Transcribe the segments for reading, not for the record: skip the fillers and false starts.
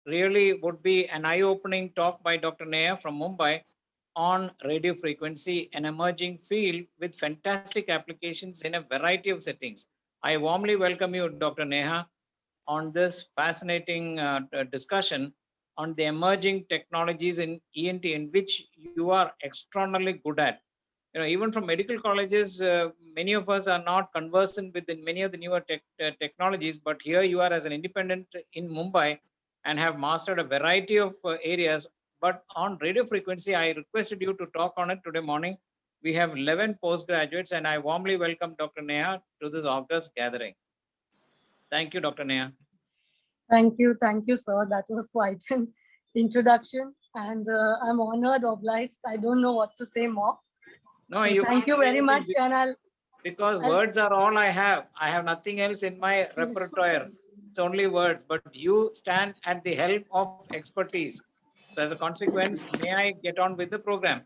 really would be an eye-opening talk by Dr. Neha from Mumbai on radio frequency, an emerging field with fantastic applications in a variety of settings. I warmly welcome you, Dr. Neha, on this fascinating discussion on the emerging technologies in ENT, in which you are extraordinarily good at. Even from medical colleges, many of us are not conversant with many of the newer technologies, but here you are as an independent in Mumbai and have mastered a variety of areas. But on radio frequency, I requested you to talk on it today morning. We have 11 postgraduates, and I warmly welcome Dr. Neha to this August gathering. Thank you, Dr. Neha. Thank you, sir. That was quite an introduction, and I'm honored, obliged. I don't know what to say more. No, so thank you very much, and because words are all I have. I have nothing else in my repertoire. It's only words, but you stand at the help of expertise. So as a consequence, may I get on with the program?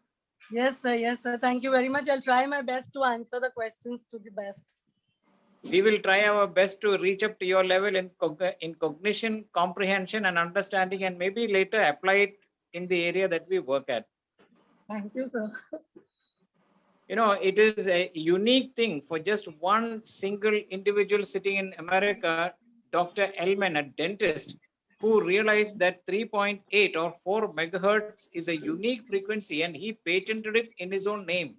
Yes, sir. Yes, sir. Thank you very much. I'll try my best to answer the questions to the best. We will try our best to reach up to your level in cognition, comprehension, and understanding, and maybe later apply it in the area that we work at. Thank you, sir. It is a unique thing for just one single individual sitting in America, Dr. Ellman, a dentist, who realized that 3.8 or 4 megahertz is a unique frequency, and he patented it in his own name,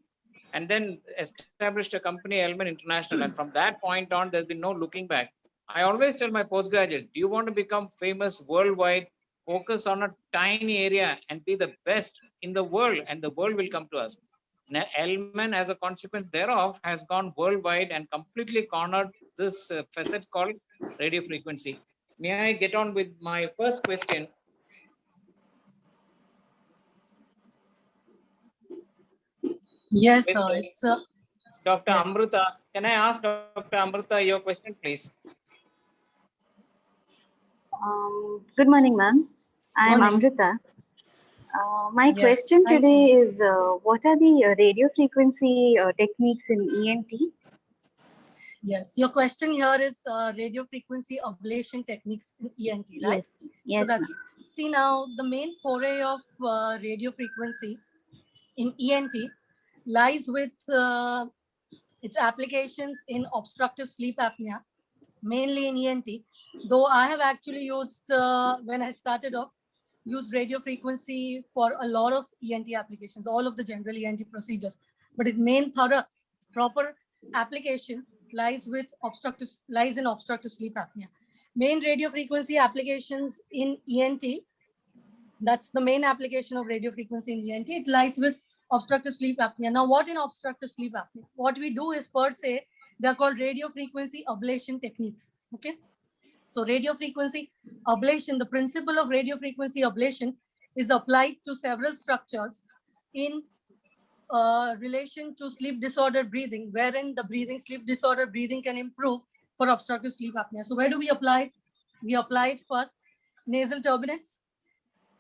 and then established a company, Ellman International. And from that point on, there's been no looking back. I always tell my postgraduates, do you want to become famous worldwide? Focus on a tiny area and be the best in the world, and the world will come to us. Ellman, as a consequence thereof, has gone worldwide and completely cornered this facet called radio frequency. May I get on with my first question? Yes, sir. It's Dr. Amrita. Can I ask Dr. Amrita your question, please? Good morning, ma'am. I am Amrita. My question today is, what are the radio frequency techniques in ENT? Yes, your question here is radio frequency ablation techniques in ENT, right? Yes. So see now, the main foray of radio frequency in ENT lies with its applications in obstructive sleep apnea, mainly in ENT. Though I have actually used, when I started off, used radio frequency for a lot of ENT applications, all of the general ENT procedures. But its main thorough, proper application lies in obstructive sleep apnea. Main radio frequency applications in ENT, that's the main application of radio frequency in ENT. It lies with obstructive sleep apnea. Now, what in obstructive sleep apnea? What we do is, per se, they're called radio frequency ablation techniques. Okay. So radio frequency ablation, the principle of radio frequency ablation is applied to several structures in relation to sleep disorder breathing, wherein the sleep disorder breathing can improve for obstructive sleep apnea. So where do we apply it? We apply it first, nasal turbinates,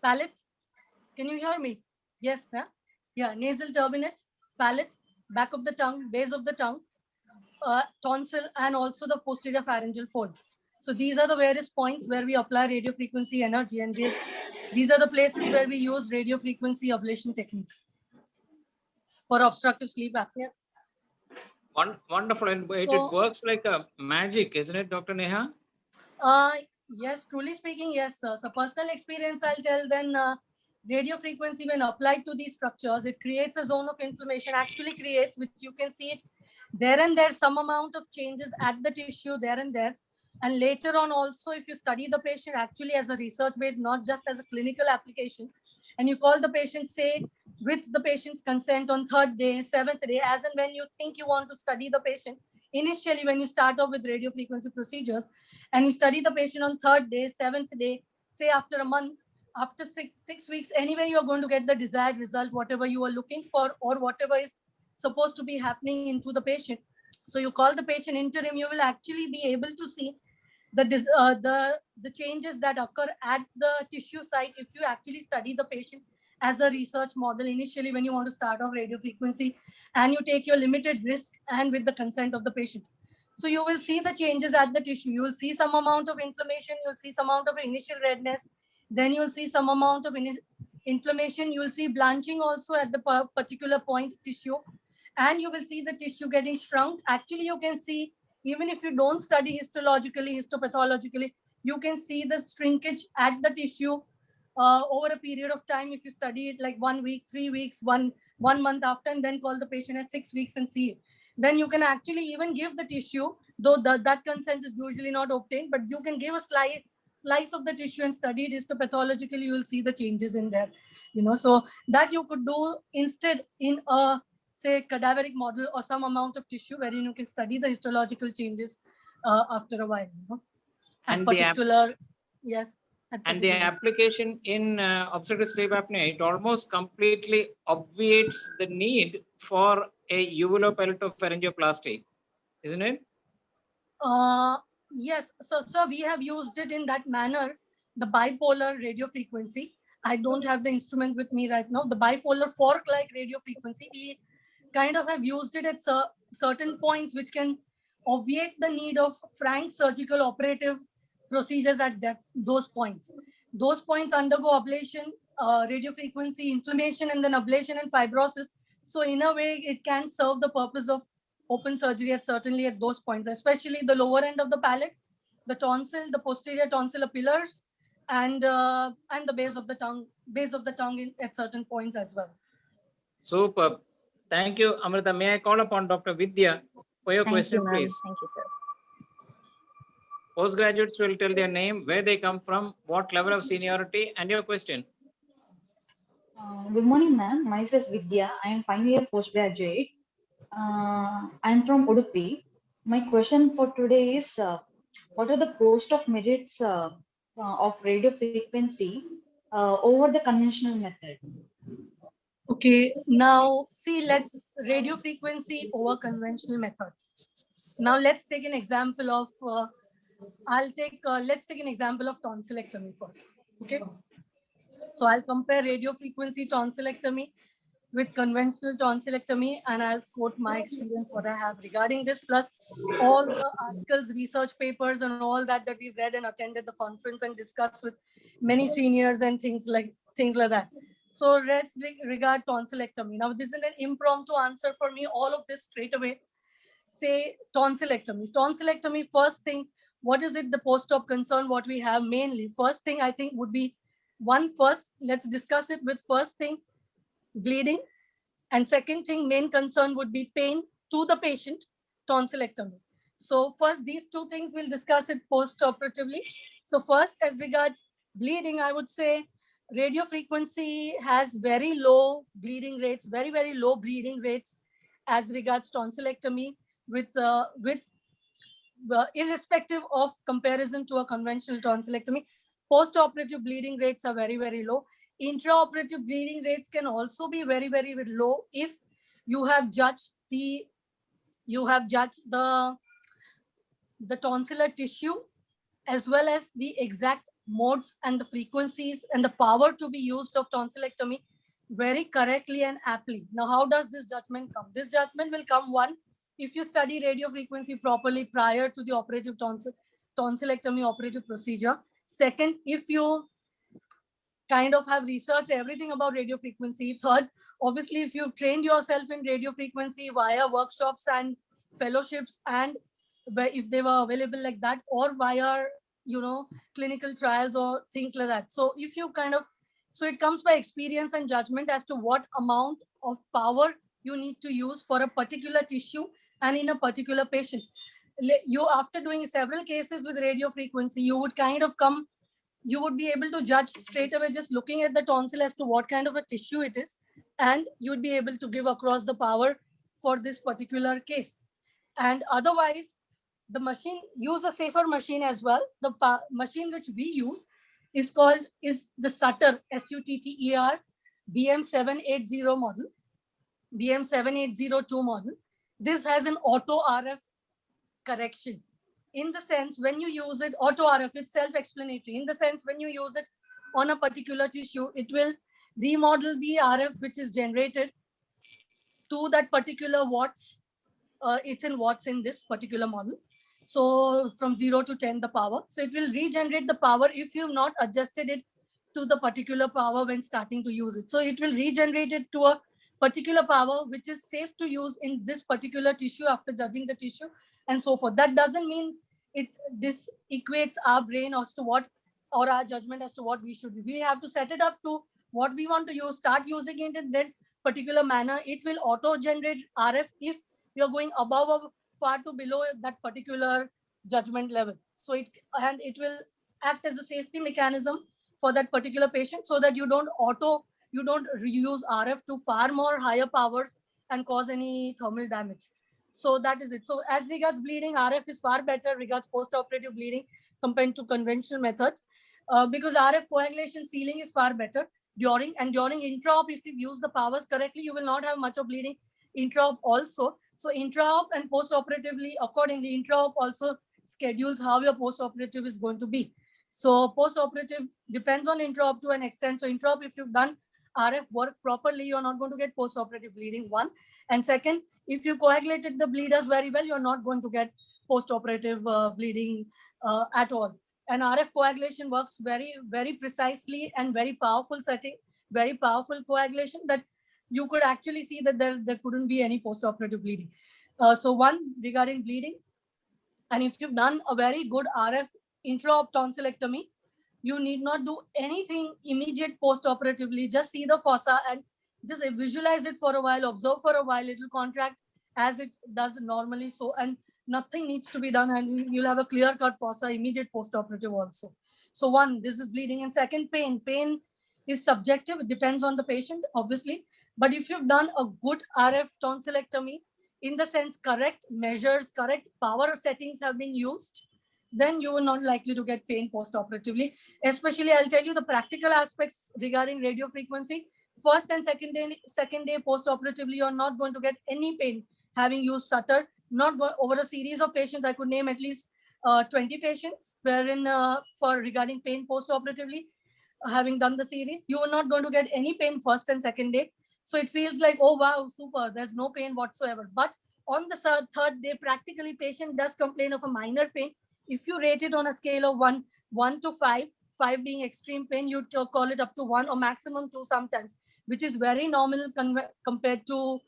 palate. Can you hear me? Yes, huh? Yeah, nasal turbinates, palate, back of the tongue, base of the tongue, tonsil, and also the posterior pharyngeal folds. So these are the various points where we apply radio frequency energy, and these are the places where we use radio frequency ablation techniques for obstructive sleep apnea. Wonderful. And it works like a magic, isn't it, Dr. Neha? Yes, truly speaking, yes, sir. So personal experience, I'll tell then, radio frequency, when applied to these structures, it creates a zone of inflammation, actually creates, which you can see it there and there, some amount of changes at the tissue there and there. And later on also, if you study the patient actually as a research base, not just as a clinical application, and you call the patient, say, with the patient's consent on 3rd day, 7th day, as and when you think you want to study the patient, initially when you start off with radio frequency procedures, and you study the patient on 3rd day, 7th day, say after a month, after six weeks, anyway, you are going to get the desired result, whatever you are looking for or whatever is supposed to be happening into the patient. So you call the patient interim, you will actually be able to see the changes that occur at the tissue site if you actually study the patient as a research model initially when you want to start off radio frequency, and you take your limited risk and with the consent of the patient. So you will see the changes at the tissue. You will see some amount of inflammation. You'll see some amount of initial redness. Then you'll see some amount of inflammation. You'll see blanching also at the particular point tissue, and you will see the tissue getting shrunk. Actually, you can see, even if you don't study histologically, histopathologically, you can see the shrinkage at the tissue over a period of time. If you study it like 1 week, 3 weeks, one month after, and then call the patient at 6 weeks and see it, then you can actually even give the tissue, though that consent is usually not obtained, but you can give a slice of the tissue and study it histopathologically. You will see the changes in there, so that you could do instead in a, say, cadaveric model or some amount of tissue wherein you can study the histological changes after a while. And yes. And the application in obstructive sleep apnea, it almost completely obviates the need for a uvulopalatopharyngoplasty, isn't it? Yes. So, sir, we have used it in that manner, the bipolar radio frequency. I don't have the instrument with me right now. The bipolar fork-like radio frequency, we kind of have used it at certain points which can obviate the need of frank surgical operative procedures at those points. Those points undergo ablation, radio frequency, inflammation, and then ablation and fibrosis. So in a way, it can serve the purpose of open surgery certainly at those points, especially the lower end of the palate, the tonsil, the posterior tonsillar pillars, and the base of the tongue at certain points as well. Super. Thank you, Amrita. May I call upon Dr. Vidya for your question, please? Thank you, sir. Postgraduates will tell their name, where they come from, what level of seniority, and your question. Good morning, ma'am. Myself Vidya. I am final year postgraduate. I am from Udupi. My question for today is, what are the post of merits of radio frequency over the conventional method? Okay, now see, let's radio frequency over conventional methods. Now let's take an example of, let's take an example of tonsillectomy first. Okay, so I'll compare radio frequency tonsillectomy with conventional tonsillectomy, and I'll quote my experience, what I have regarding this, plus all the articles, research papers, and all that we've read and attended the conference and discussed with many seniors and things like that. So let's regard tonsillectomy. Now, this is an impromptu answer for me. All of this straight away. Say tonsillectomy. Tonsillectomy, first thing, what is it, the post-op concern, what we have mainly? First thing I think would be let's discuss it with first thing, bleeding. And second thing, main concern would be pain to the patient, tonsillectomy. So first, these two things we'll discuss it post-operatively. So first, as regards bleeding, I would say radio frequency has very low bleeding rates, very, very low bleeding rates as regards tonsillectomy with irrespective of comparison to a conventional tonsillectomy. Post-operative bleeding rates are very, very low. Intraoperative bleeding rates can also be very, very low if you have judged the tonsillar tissue as well as the exact modes and the frequencies and the power to be used of tonsillectomy very correctly and aptly. Now, how does this judgment come? This judgment will come, one, if you study radio frequency properly prior to the operative tonsillectomy operative procedure. Second, if you kind of have researched everything about radio frequency. Third, obviously, if you've trained yourself in radio frequency via workshops and fellowships, and if they were available like that, or via, clinical trials or things like that. So if you so it comes by experience and judgment as to what amount of power you need to use for a particular tissue and in a particular patient. You, after doing several cases with radio frequency, you would you would be able to judge straight away just looking at the tonsil as to what kind of a tissue it is, and you'd be able to give across the power for this particular case. And otherwise, the machine, use a safer machine as well. The machine which we use is the Sutter, SUTTER, BM780 model, BM7802 model. This has an auto RF correction. In the sense, when you use it, auto RF, it's self-explanatory. In the sense, when you use it on a particular tissue, it will remodel the RF which is generated to that particular watts. It's in watts in this particular model. So from 0 to 10, the power. So it will regenerate the power if you've not adjusted it to the particular power when starting to use it. So it will regenerate it to a particular power which is safe to use in this particular tissue after judging the tissue and so forth. That doesn't mean this equates our brain as to what, or our judgment as to what we should do. We have to set it up to what we want to use, start using it in that particular manner. It will auto generate RF if you're going above or far to below that particular judgment level. So it will act as a safety mechanism for that particular patient, so that you don't reuse RF to far more higher powers and cause any thermal damage. So that is it. So as regards bleeding, RF is far better regards post-operative bleeding compared to conventional methods, because RF coagulation sealing is far better during intra-op. If you use the powers correctly, you will not have much of bleeding intra-op also. So intra-op and post-operatively, accordingly, intra-op also schedules how your post-operative is going to be. So post-operative depends on intra-op to an extent. So intra-op, if you've done RF work properly, you're not going to get post-operative bleeding, one. And second, if you coagulated the bleeders very well, you're not going to get post-operative bleeding at all. And RF coagulation works very, very precisely and very powerful setting, very powerful coagulation that you could actually see that there couldn't be any post-operative bleeding. So one, regarding bleeding, and if you've done a very good RF intra-op tonsillectomy, you need not do anything immediate post-operatively. Just see the fossa and just visualize it for a while, observe for a while. It will contract as it does normally. So, and nothing needs to be done, and you'll have a clear-cut fossa immediate post-operative also. So one, this is bleeding. And second, pain. Pain is subjective. It depends on the patient, obviously. But if you've done a good RF tonsillectomy, in the sense correct measures, correct power settings have been used, then you are not likely to get pain post-operatively. Especially, I'll tell you the practical aspects regarding radio frequency. First and second day post-operatively, you're not going to get any pain having used Sutter. Not over a series of patients, I could name at least 20 patients wherein for regarding pain post-operatively, having done the series, you are not going to get any pain first and second day. So it feels like, oh wow, super, there's no pain whatsoever. But on the third day, practically patient does complain of a minor pain. If you rate it on a scale of 1 to 5, 5 being extreme pain, you call it up to 1 or maximum 2 sometimes, which is very normal compared to,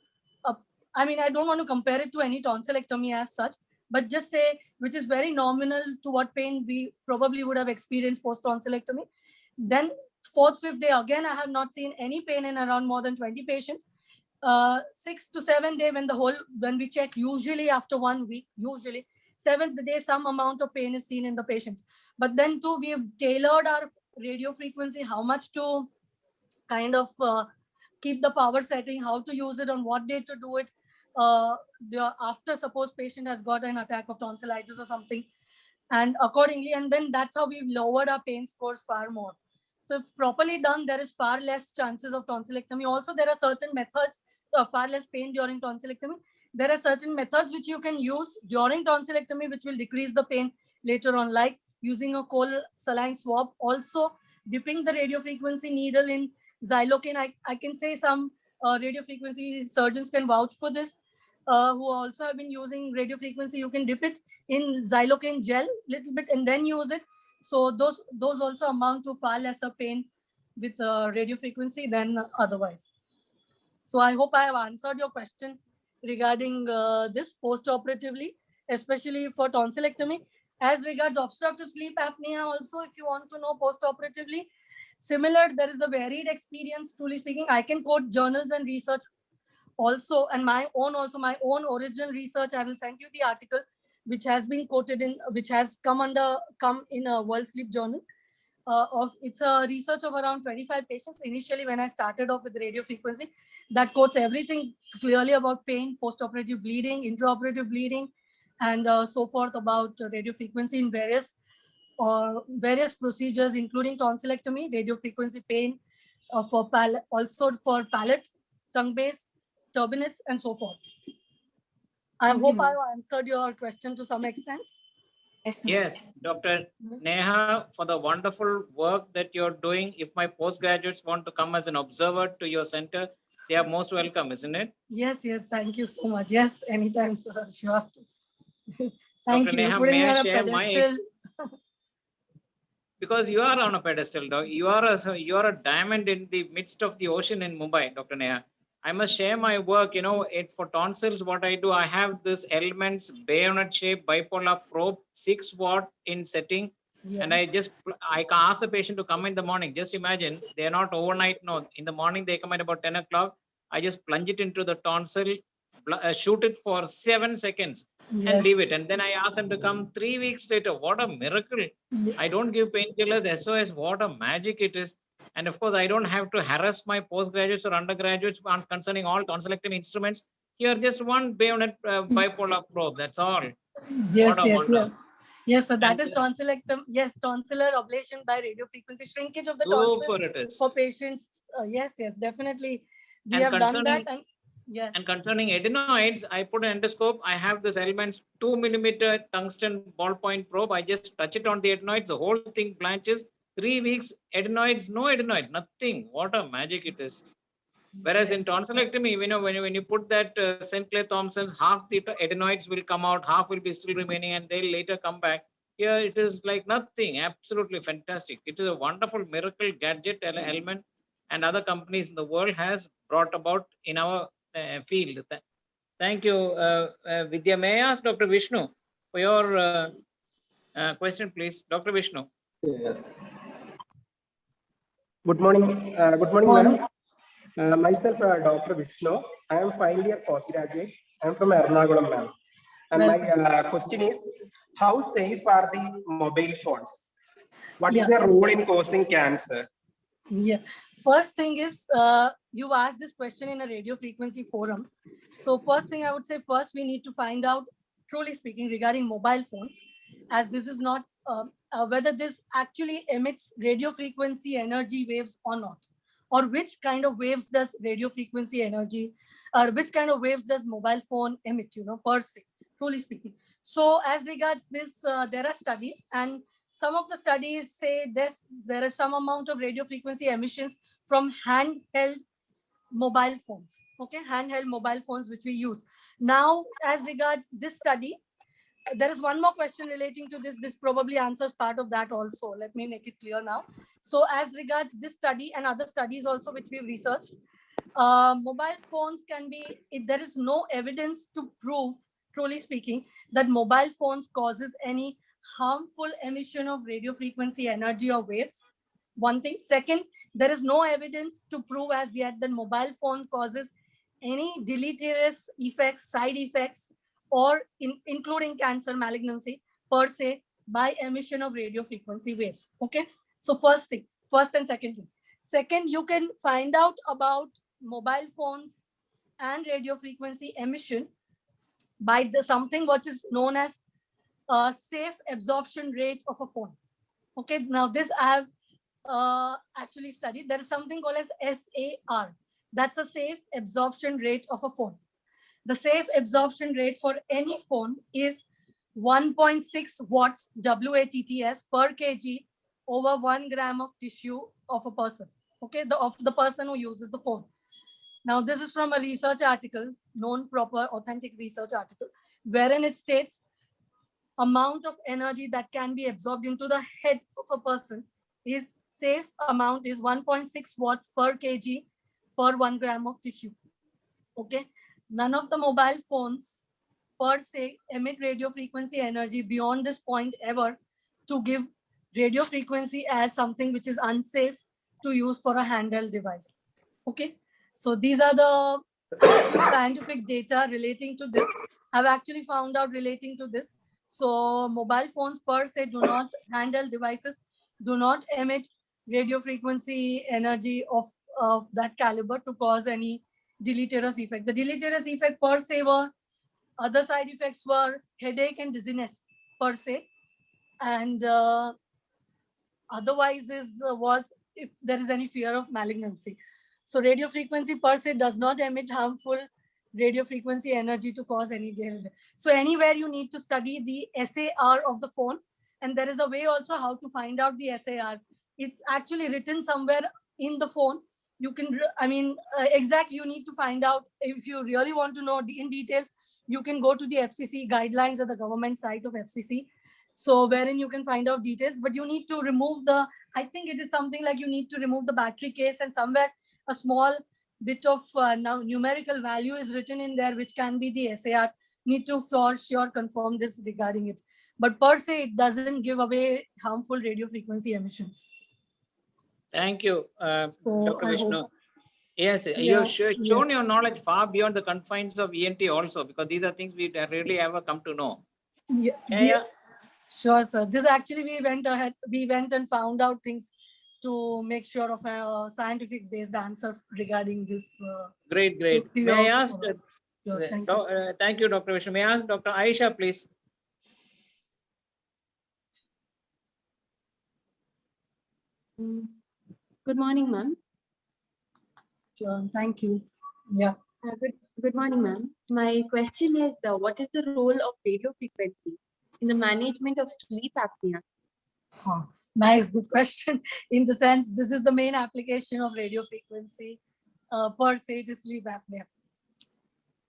I mean, I don't want to compare it to any tonsillectomy as such, but just say, which is very nominal to what pain we probably would have experienced post-tonsillectomy. Then 4th, 5th day, again, I have not seen any pain in around more than 20 patients. 6th to 7th day, when we check, usually after 1 week, usually 7th day, some amount of pain is seen in the patients. But then too, we have tailored our radio frequency, how much to kind of keep the power setting, how to use it, on what day to do it. After suppose patient has got an attack of tonsillitis or something, and accordingly, and then that's how we've lowered our pain scores far more. So if properly done, there is far less chances of tonsillectomy. Also, there are certain methods, far less pain during tonsillectomy. There are certain methods which you can use during tonsillectomy, which will decrease the pain later on, like using a cold saline swab. Also, dipping the radiofrequency needle in xylocaine. I can say some radiofrequency surgeons can vouch for this, who also have been using radiofrequency. You can dip it in xylocaine gel little bit and then use it. So those also amount to far lesser pain with radiofrequency than otherwise. So I hope I have answered your question regarding this post-operatively, especially for tonsillectomy. As regards obstructive sleep apnea also, if you want to know post-operatively, similar, there is a varied experience, truly speaking. I can quote journals and research also, and my own original research. I will send you the article which has been quoted in, which has come in a World Sleep Journal. It's a research of around 25 patients initially when I started off with radio frequency, that quotes everything clearly about pain, post-operative bleeding, intraoperative bleeding, and so forth about radio frequency in various procedures, including tonsillectomy, radio frequency pain, also for palate, tongue base, turbinates, and so forth. I hope I answered your question to some extent. Yes, Dr. Neha, for the wonderful work that you're doing. If my postgraduates want to come as an observer to your center, they are most welcome, isn't it? Yes, thank you so much. Yes, anytime, sir, sure. Thank Dr. you. Neha, may I share because you are on a pedestal, dog. You are a diamond in the midst of the ocean in Mumbai, Dr. Neha. I must share my work. For tonsils, what I do, I have this Elements bayonet shape bipolar probe, 6 watt in setting. And I can ask the patient to come in the morning. Just imagine, they're not overnight. No, in the morning, they come at about 10 o'clock. I just plunge it into the tonsil, shoot it for 7 seconds and leave it. And then I ask them to come 3 weeks later. What a miracle. I don't give painkillers, SOS. What a magic it is. And of course, I don't have to harass my postgraduates or undergraduates on concerning all tonsillectomy instruments. Here, just one bayonet bipolar probe. That's all. Yes, what a wonder. yes. Yes, so that And is tonsillectomy. Yes, tonsillar ablation by radiofrequency, shrinkage of the tonsil it is. for patients. Yes, definitely. We And have done that. And yes. And concerning adenoids, I put an endoscope. I have this Elements 2 millimeter tungsten ballpoint probe. I just touch it on the adenoids. The whole thing blanches. 3 weeks, adenoids, no adenoid, nothing. What a magic it is. Whereas in tonsillectomy, when you put that St. Clair Thompson's, half the adenoids will come out, half will be still remaining, and they'll later come back. Here it is like nothing. Absolutely fantastic. It is a wonderful miracle gadget element, and other companies in the world has brought about in our field. Thank you, Vidya. May I ask Dr. Vishnu for your question, please, Dr. Vishnu. Yes. Good morning. Good morning, ma'am. Myself, Dr. Vishnu. I am final year postgraduate. I am from Ernakulam, ma'am. And my question is, how safe are the mobile phones? What is their role in causing cancer? Yeah. First thing is, you asked this question in a radio frequency forum. So first thing I would say, first we need to find out, truly speaking, regarding mobile phones, as this is not whether this actually emits radio frequency energy waves or not, or which kind of waves does radio frequency energy, or which kind of waves does mobile phone emit, per se, truly speaking. So as regards this, there are studies, and some of the studies say there is some amount of radio frequency emissions from handheld mobile phones, handheld mobile phones which we use. Now, as regards this study, there is one more question relating to this. This probably answers part of that also. Let me make it clear now. So as regards this study and other studies also which we've researched, mobile phones can be, there is no evidence to prove, truly speaking, that mobile phones causes any harmful emission of radio frequency energy or waves. One thing. Second, there is no evidence to prove as yet that mobile phone causes any deleterious effects, side effects, or including cancer, malignancy per se by emission of radio frequency waves. Okay. So first thing, first and second thing. Second, you can find out about mobile phones and radio frequency emission by something what is known as safe absorption rate of a phone. Okay. Now this I have actually studied. There is something called as SAR. That's a safe absorption rate of a phone. The safe absorption rate for any phone is 1.6 watts WATTS per kg over 1 gram of tissue of a person. Okay, of the person who uses the phone. Now, this is from a research article, known proper authentic research article, wherein it states amount of energy that can be absorbed into the head of a person is safe amount is 1.6 watts per kg per 1 gram of tissue. Okay. None of the mobile phones per se emit radio frequency energy beyond this point ever to give radio frequency as something which is unsafe to use for a handheld device. Okay. So these are the scientific data relating to this. I've actually found out relating to this. So mobile phones per se do not, handheld devices do not emit radio frequency energy of that caliber to cause any deleterious effect. The deleterious effect per se were, other side effects were headache and dizziness per se. And otherwise was if there is any fear of malignancy. So radio frequency per se does not emit harmful radio frequency energy to cause any damage. So anywhere you need to study the SAR of the phone, and there is a way also how to find out the SAR. It's actually written somewhere in the phone. You can, exactly, you need to find out. If you really want to know in details, you can go to the FCC guidelines at the government site of FCC. So wherein you can find out details, but you need to remove the, I think it is something like you need to remove the battery case, and somewhere a small bit of now numerical value is written in there, which can be the SAR. Need to for sure confirm this regarding it. But per se, it doesn't give away harmful radio frequency emissions. Thank you, So Dr. I Vishnu. hope, Yes, you yeah, have shown your knowledge far beyond the confines of ENT also, because these are things we rarely ever come to know. yeah, Yeah. sure, sir. This actually we went ahead, we went and found out things to make sure of a scientific based answer regarding this. Great, great. Safety May I of, ask, sure, thank you. thank you, Dr. Vishnu. May I ask Dr. Aisha, please? Good morning, ma'am. Sure, thank you. Yeah. Good morning, ma'am. My question is, what is the role of radio frequency in the management of sleep apnea? Oh, nice, good question. In the sense, this is the main application of radio frequency per se to sleep apnea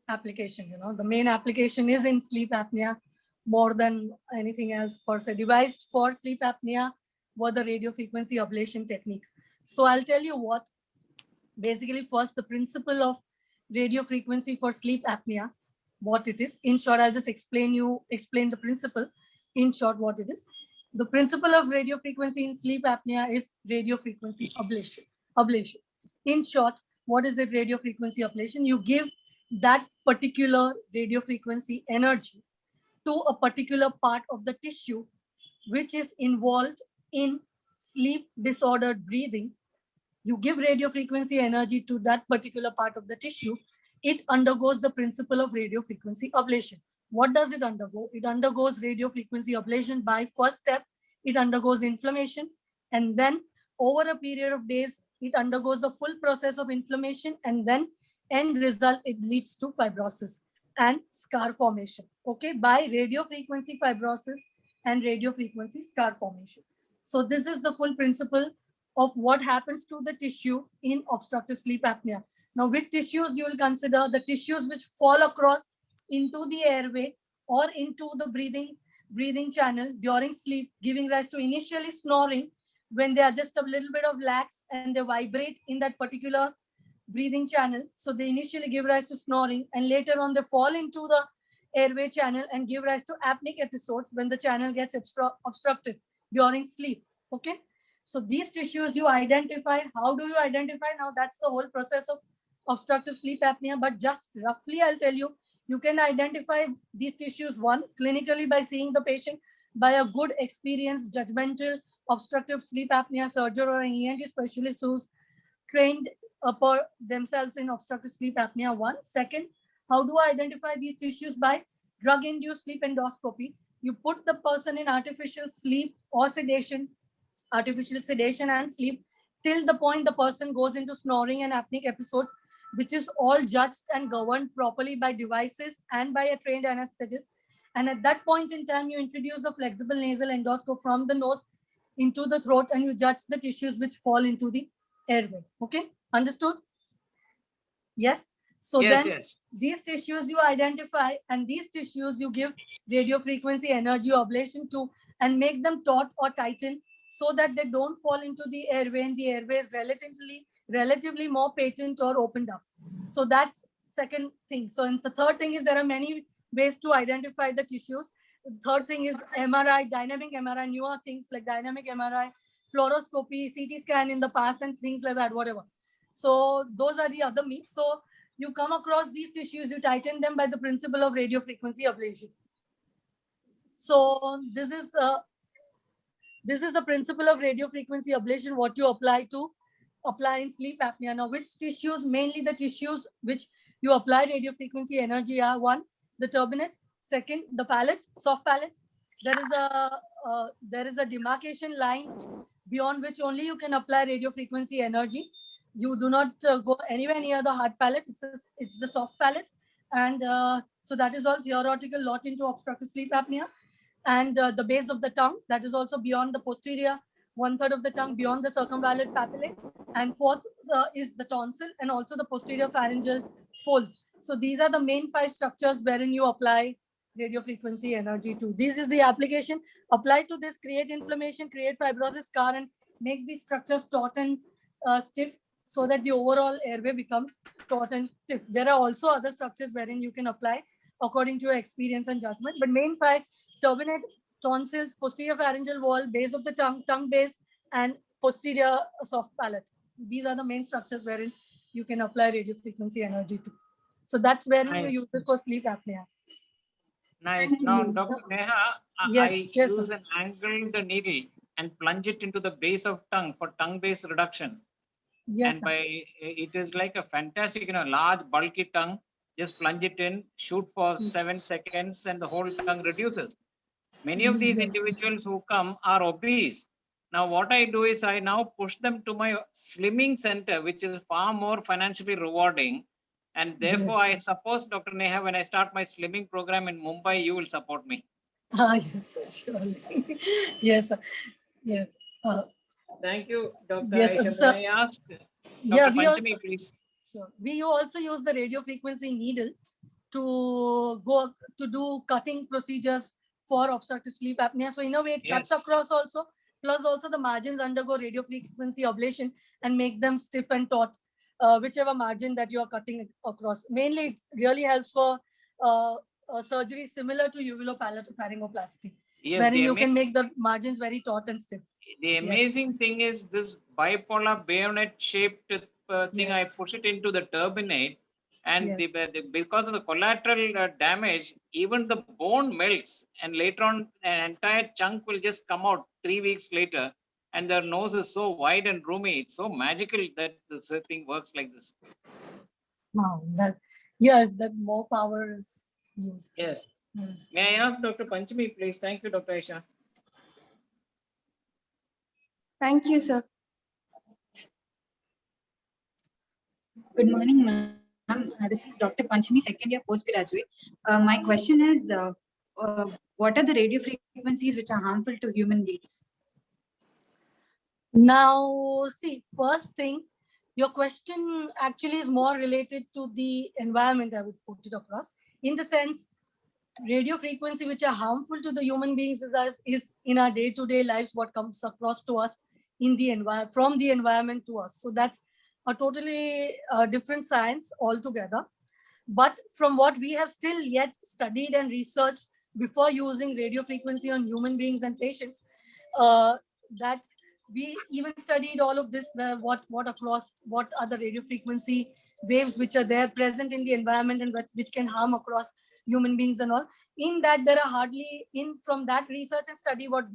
application. You know, the main application is in sleep apnea more than anything else per se. Devised for sleep apnea were the radio frequency ablation techniques. So I'll tell you what. Basically, first, the principle of radio frequency for sleep apnea, what it is. In short, I'll just explain the principle. In short, what it is. The principle of radio frequency in sleep apnea is radio frequency ablation. In short, what is the radio frequency ablation? You give that particular radio frequency energy to a particular part of the tissue which is involved in sleep disordered breathing. You give radio frequency energy to that particular part of the tissue, it undergoes the principle of radio frequency ablation. What does it undergo? It undergoes radio frequency ablation by first step, it undergoes inflammation, and then over a period of days, it undergoes the full process of inflammation, and then end result, it leads to fibrosis and scar formation. Okay, by radio frequency fibrosis and radio frequency scar formation. So this is the full principle of what happens to the tissue in obstructive sleep apnea. Now, which tissues you will consider? The tissues which fall across into the airway or into the breathing channel during sleep, giving rise to initially snoring when they are just a little bit of lax and they vibrate in that particular breathing channel. So they initially give rise to snoring, and later on they fall into the airway channel and give rise to apneic episodes when the channel gets obstructed during sleep. Okay. So these tissues you identify. How do you identify? Now that's the whole process of obstructive sleep apnea. But just roughly, I'll tell you, you can identify these tissues, one, clinically by seeing the patient by a good experienced judgmental obstructive sleep apnea surgeon or an ENT specialist who's trained themselves in obstructive sleep apnea, one. Second, how do I identify these tissues? By drug-induced sleep endoscopy. You put the person in artificial sleep or sedation, artificial sedation and sleep, till the point the person goes into snoring and apneic episodes, which is all judged and governed properly by devices and by a trained anesthetist. And at that point in time, you introduce a flexible nasal endoscope from the nose into the throat, and you judge the tissues which fall into the airway. Okay, understood? Yes. So yes. These tissues you identify, and these tissues you give radio frequency energy ablation to, and make them taut or tighten so that they don't fall into the airway, and the airway is relatively more patent or opened up. So that's second thing. So and the third thing is there are many ways to identify the tissues. The third thing is MRI, dynamic MRI, newer things like dynamic MRI, fluoroscopy, CT scan in the past, and things like that, whatever. So those are the other means. So you come across these tissues, you tighten them by the principle of radio frequency ablation. So this is the principle of radio frequency ablation, what you apply in sleep apnea. Now, which tissues? Mainly the tissues which you apply radio frequency energy are: one, the turbinates; second, the palate, soft palate. There is a demarcation line beyond which only you can apply radio frequency energy. You do not go anywhere near the hard palate. It's the soft palate, and so that is all theoretical lot into obstructive sleep apnea. And the base of the tongue, that is also beyond the posterior 1/3 of the tongue, beyond the circumvallate papillae. And fourth is the tonsil and also the posterior pharyngeal folds. So these are the main 5 structures wherein you apply radio frequency energy too. This is the application. Apply to this, create inflammation, create fibrosis scar, and make these structures taut and stiff, so that the overall airway becomes taut and stiff. There are also other structures wherein you can apply according to your experience and judgment. But main five: turbinate, tonsils, posterior pharyngeal wall, base of the tongue, tongue base, and posterior soft palate. These are the main structures wherein you can apply radio frequency energy to. So that's wherein you Nice. use it for sleep apnea. Nice. Thank Now, you. Dr. Neha, Yes, I yes, use sir. an angled needle and plunge it into the base of tongue for tongue base reduction. Yes, And sir. it is like a fantastic, large bulky tongue. Just plunge it in, shoot for 7 seconds, and the whole tongue reduces. Many of these Yes. individuals who come are obese. Now, what I do is I now push them to my slimming center, which is far more financially rewarding. And therefore, I suppose, Dr. Neha, when I start my slimming program in Mumbai, you will support me. Yes, sir, surely. Yes, sir. Yeah. Thank you, Dr. Yes, Aisha. sir. May I ask Yeah, Dr. we also, Panchami, please? sure. We also use the radio frequency needle to go to do cutting procedures for obstructive sleep apnea. So in a way, it cuts Yes. across also. Plus, also the margins undergo radio frequency ablation and make them stiff and taut, whichever margin that you are cutting across. Mainly, it really helps for surgery similar to uvulopalatopharyngoplasty, Yes, wherein the you can amazing, make the margins very taut and stiff. the Yes. amazing thing is this bipolar bayonet shaped thing. I Yes. push it into the turbinate, and Yes. because of the collateral damage, even the bone melts, and later on, an entire chunk will just come out 3 weeks later, and their nose is so wide and roomy. It's so magical that this thing works like this. Wow, that, yeah, if that more power is used. Yes. Yes. May I ask Dr. Panchami, please? Thank you, Dr. Aisha. Thank you, sir. Good morning, ma'am. This is Dr. Panchami, second year postgraduate. My question is, what are the radio frequencies which are harmful to human beings? Now, see, first thing, your question actually is more related to the environment, I would put it across. In the sense, radio frequency which are harmful to the human beings is in our day-to-day lives, what comes across to us in the environment, from the environment to us. So that's a totally different science altogether. But from what we have still yet studied and researched before using radio frequency on human beings and patients, that we even studied all of this, what are the radio frequency waves which are there present in the environment and which can harm across human beings and all. In that, there are hardly, from that research and study, what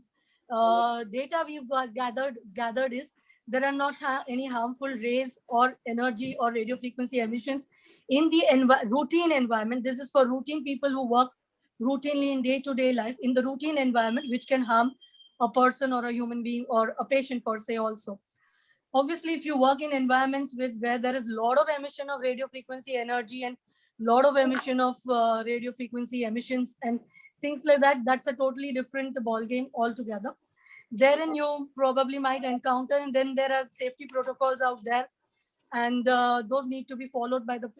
data we've gathered is there are not any harmful rays or energy or radio frequency emissions in the routine environment. This is for routine people who work routinely in day-to-day life in the routine environment, which can harm a person or a human being or a patient per se also. Obviously, if you work in environments where there is a lot of emission of radio frequency energy and lot of emission of radio frequency emissions and things like that, that's a totally different ball game altogether. Therein you probably might encounter, and then there are safety protocols out there, and those need to be followed by the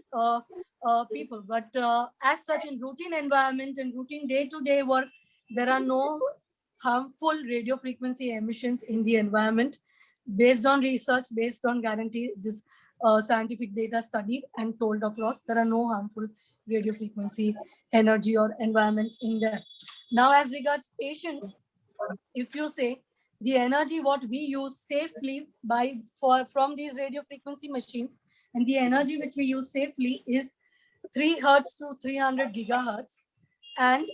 people. But as such, in routine environment and routine day-to-day work, there are no harmful radio frequency emissions in the environment based on research, based on guarantee, this scientific data studied and told across. There are no harmful radio frequency energy or environment in there. Now, as regards patients, if you say the energy what we use safely from these radio frequency machines, and the energy which we use safely is 3 hertz to 300 gigahertz, and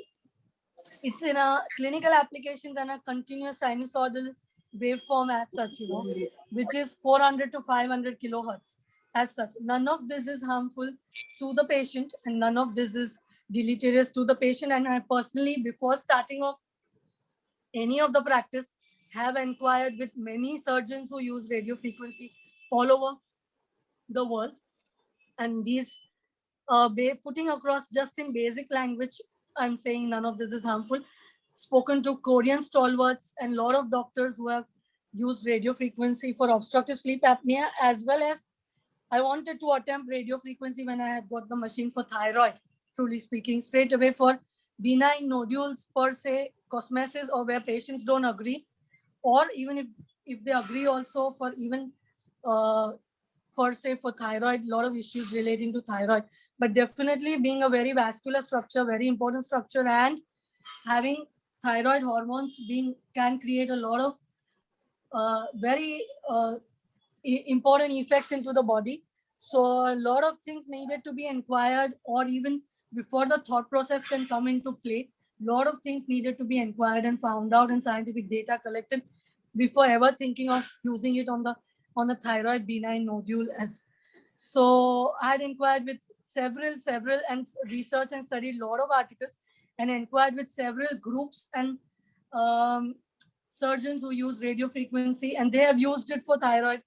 it's in a clinical applications and a continuous sinusoidal waveform as such, which is 400 to 500 kilohertz as such. None of this is harmful to the patient, and none of this is deleterious to the patient. And I personally, before starting off any of the practice, have inquired with many surgeons who use radio frequency all over the world. And these putting across just in basic language, I'm saying none of this is harmful. Spoken to Korean stalwarts and a lot of doctors who have used radio frequency for obstructive sleep apnea, as well as I wanted to attempt radio frequency when I had got the machine for thyroid, truly speaking, straight away for benign nodules per se, cosmesis, or where patients don't agree, or even if they agree also for even per se for thyroid, a lot of issues relating to thyroid. But definitely being a very vascular structure, very important structure, and having thyroid hormones can create a lot of very important effects into the body. So a lot of things needed to be inquired, or even before the thought process can come into play, a lot of things needed to be inquired and found out, and scientific data collected before ever thinking of using it on the thyroid benign nodule. As so I had inquired with several and research and studied a lot of articles, and inquired with several groups and surgeons who use radio frequency, and they have used it for thyroid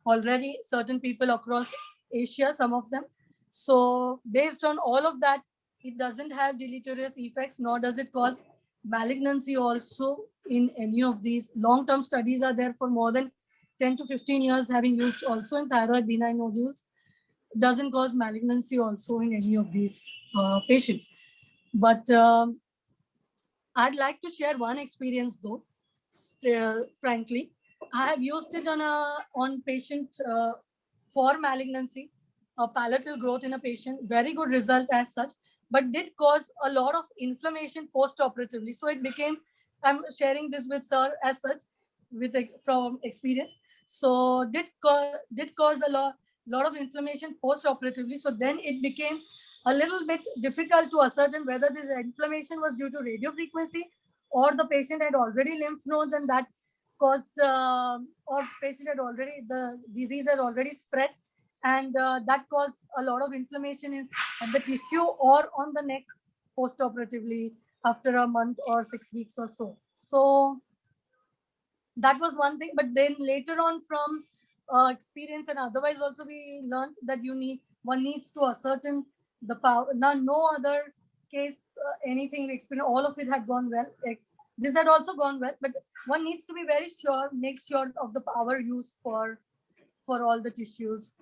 already, certain people across Asia, some of them. So based on all of that, it doesn't have deleterious effects, nor does it cause malignancy also in any of these. Long-term studies are there for more than 10 to 15 years, having used also in thyroid benign nodules. Doesn't cause malignancy also in any of these patients. But I'd like to share one experience though, frankly. I have used it on patient for malignancy, a palatal growth in a patient, very good result as such, but did cause a lot of inflammation post-operatively. So it became, I'm sharing this with sir as such, from experience. So did cause a lot of inflammation post-operatively. So then it became a little bit difficult to ascertain whether this inflammation was due to radio frequency, or the patient had already lymph nodes and that caused, or patient had already, the disease had already spread, and that caused a lot of inflammation in the tissue or on the neck post-operatively after a month or 6 weeks or so. So that was one thing. But then later on, from experience and otherwise also, we learned that one needs to ascertain the power. Now, no other case, anything we experienced, all of it had gone well. This had also gone well, but one needs to be very sure, make sure of the power used for all the tissues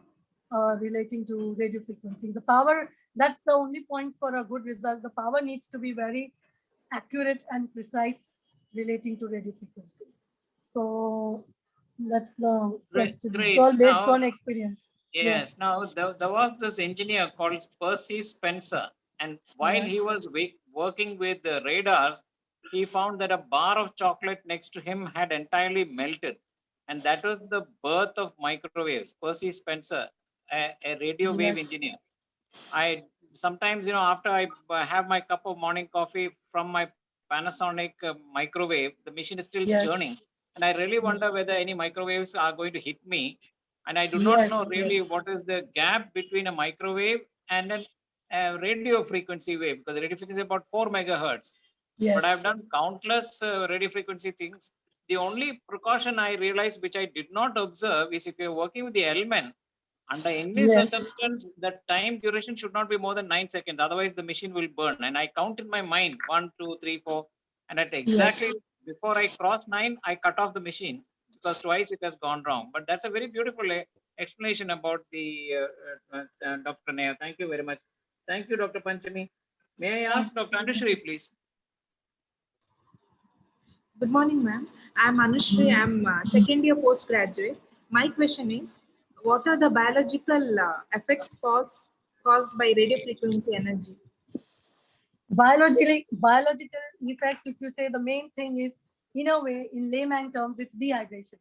relating to radio frequency. The power, that's the only point for a good result. The power needs to be very accurate and precise relating to radio frequency. So that's the question. Great. It's all based Now, on experience. yes. Now, there was this engineer called Percy Spencer, and while he was working with the radars, he found that a bar of chocolate next to him had entirely melted, and that was the birth of microwaves. Percy Spencer, a radio wave engineer. I sometimes, after I have my cup of morning coffee from my Panasonic microwave, the machine is still churning, and I really wonder whether any microwaves are going to hit me. And I do not know really what is the gap between a microwave and a radio frequency wave, because the radio frequency is about 4 megahertz. But I've done countless radio frequency things. The only precaution I realized, which I did not observe, is if you're working with the Elmen, under any circumstance, the time duration should not be more than 9 seconds. Otherwise, the machine will burn. And I count in my mind 1, 2, 3, 4. And at exactly before I cross 9, I cut off the machine, because twice it has gone wrong. But that's a very beautiful explanation about the Dr. Nair. Thank you very much. Thank you, Dr. Panchami. May I ask Dr. Anushri, please? Good morning, ma'am. I'm Anushri. I'm second year postgraduate. My question is, what are the biological effects caused by radio frequency energy? Biological effects, if you say, the main thing is, in a way, in layman terms, it's dehydration.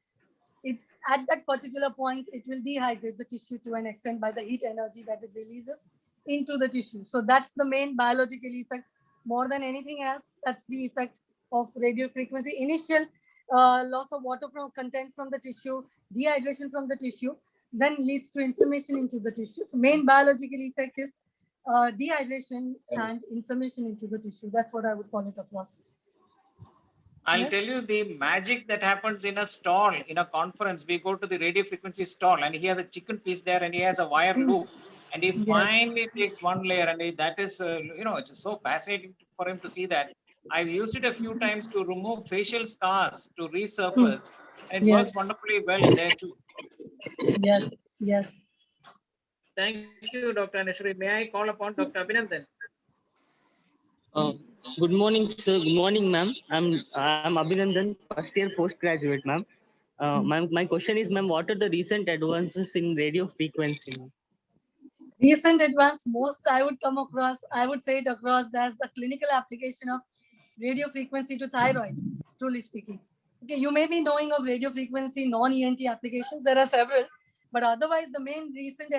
At that particular point, it will dehydrate the tissue to an extent by the heat energy that it releases into the tissue. So that's the main biological effect. More than anything else, that's the effect of radio frequency. Initial loss of water content from the tissue, dehydration from the tissue, then leads to inflammation into the tissue. So main biological effect is dehydration and inflammation into the tissue. That's what I would call it across. I'll tell you the magic that happens in a stall, in a conference. We go to the radio frequency stall, and he has a chicken piece there, and he has a wire loop, and he finally takes one layer, and that is, it's so fascinating for him to see that. I've used it a few times to remove facial scars to resurface, and it works wonderfully well there too. Yes. Thank you, Dr. Anushri. May I call upon Dr. Abhinandan? Good morning, sir. Good morning, ma'am. I'm Abhinandan, first year postgraduate, ma'am. Ma'am, my question is, ma'am, what are the recent advances in radio frequency? Ma'am? Recent advance, most I would say it across as the clinical application of radio frequency to thyroid, truly speaking. Okay, you may be knowing of radio frequency non-ENT applications. There are several, but otherwise the main recent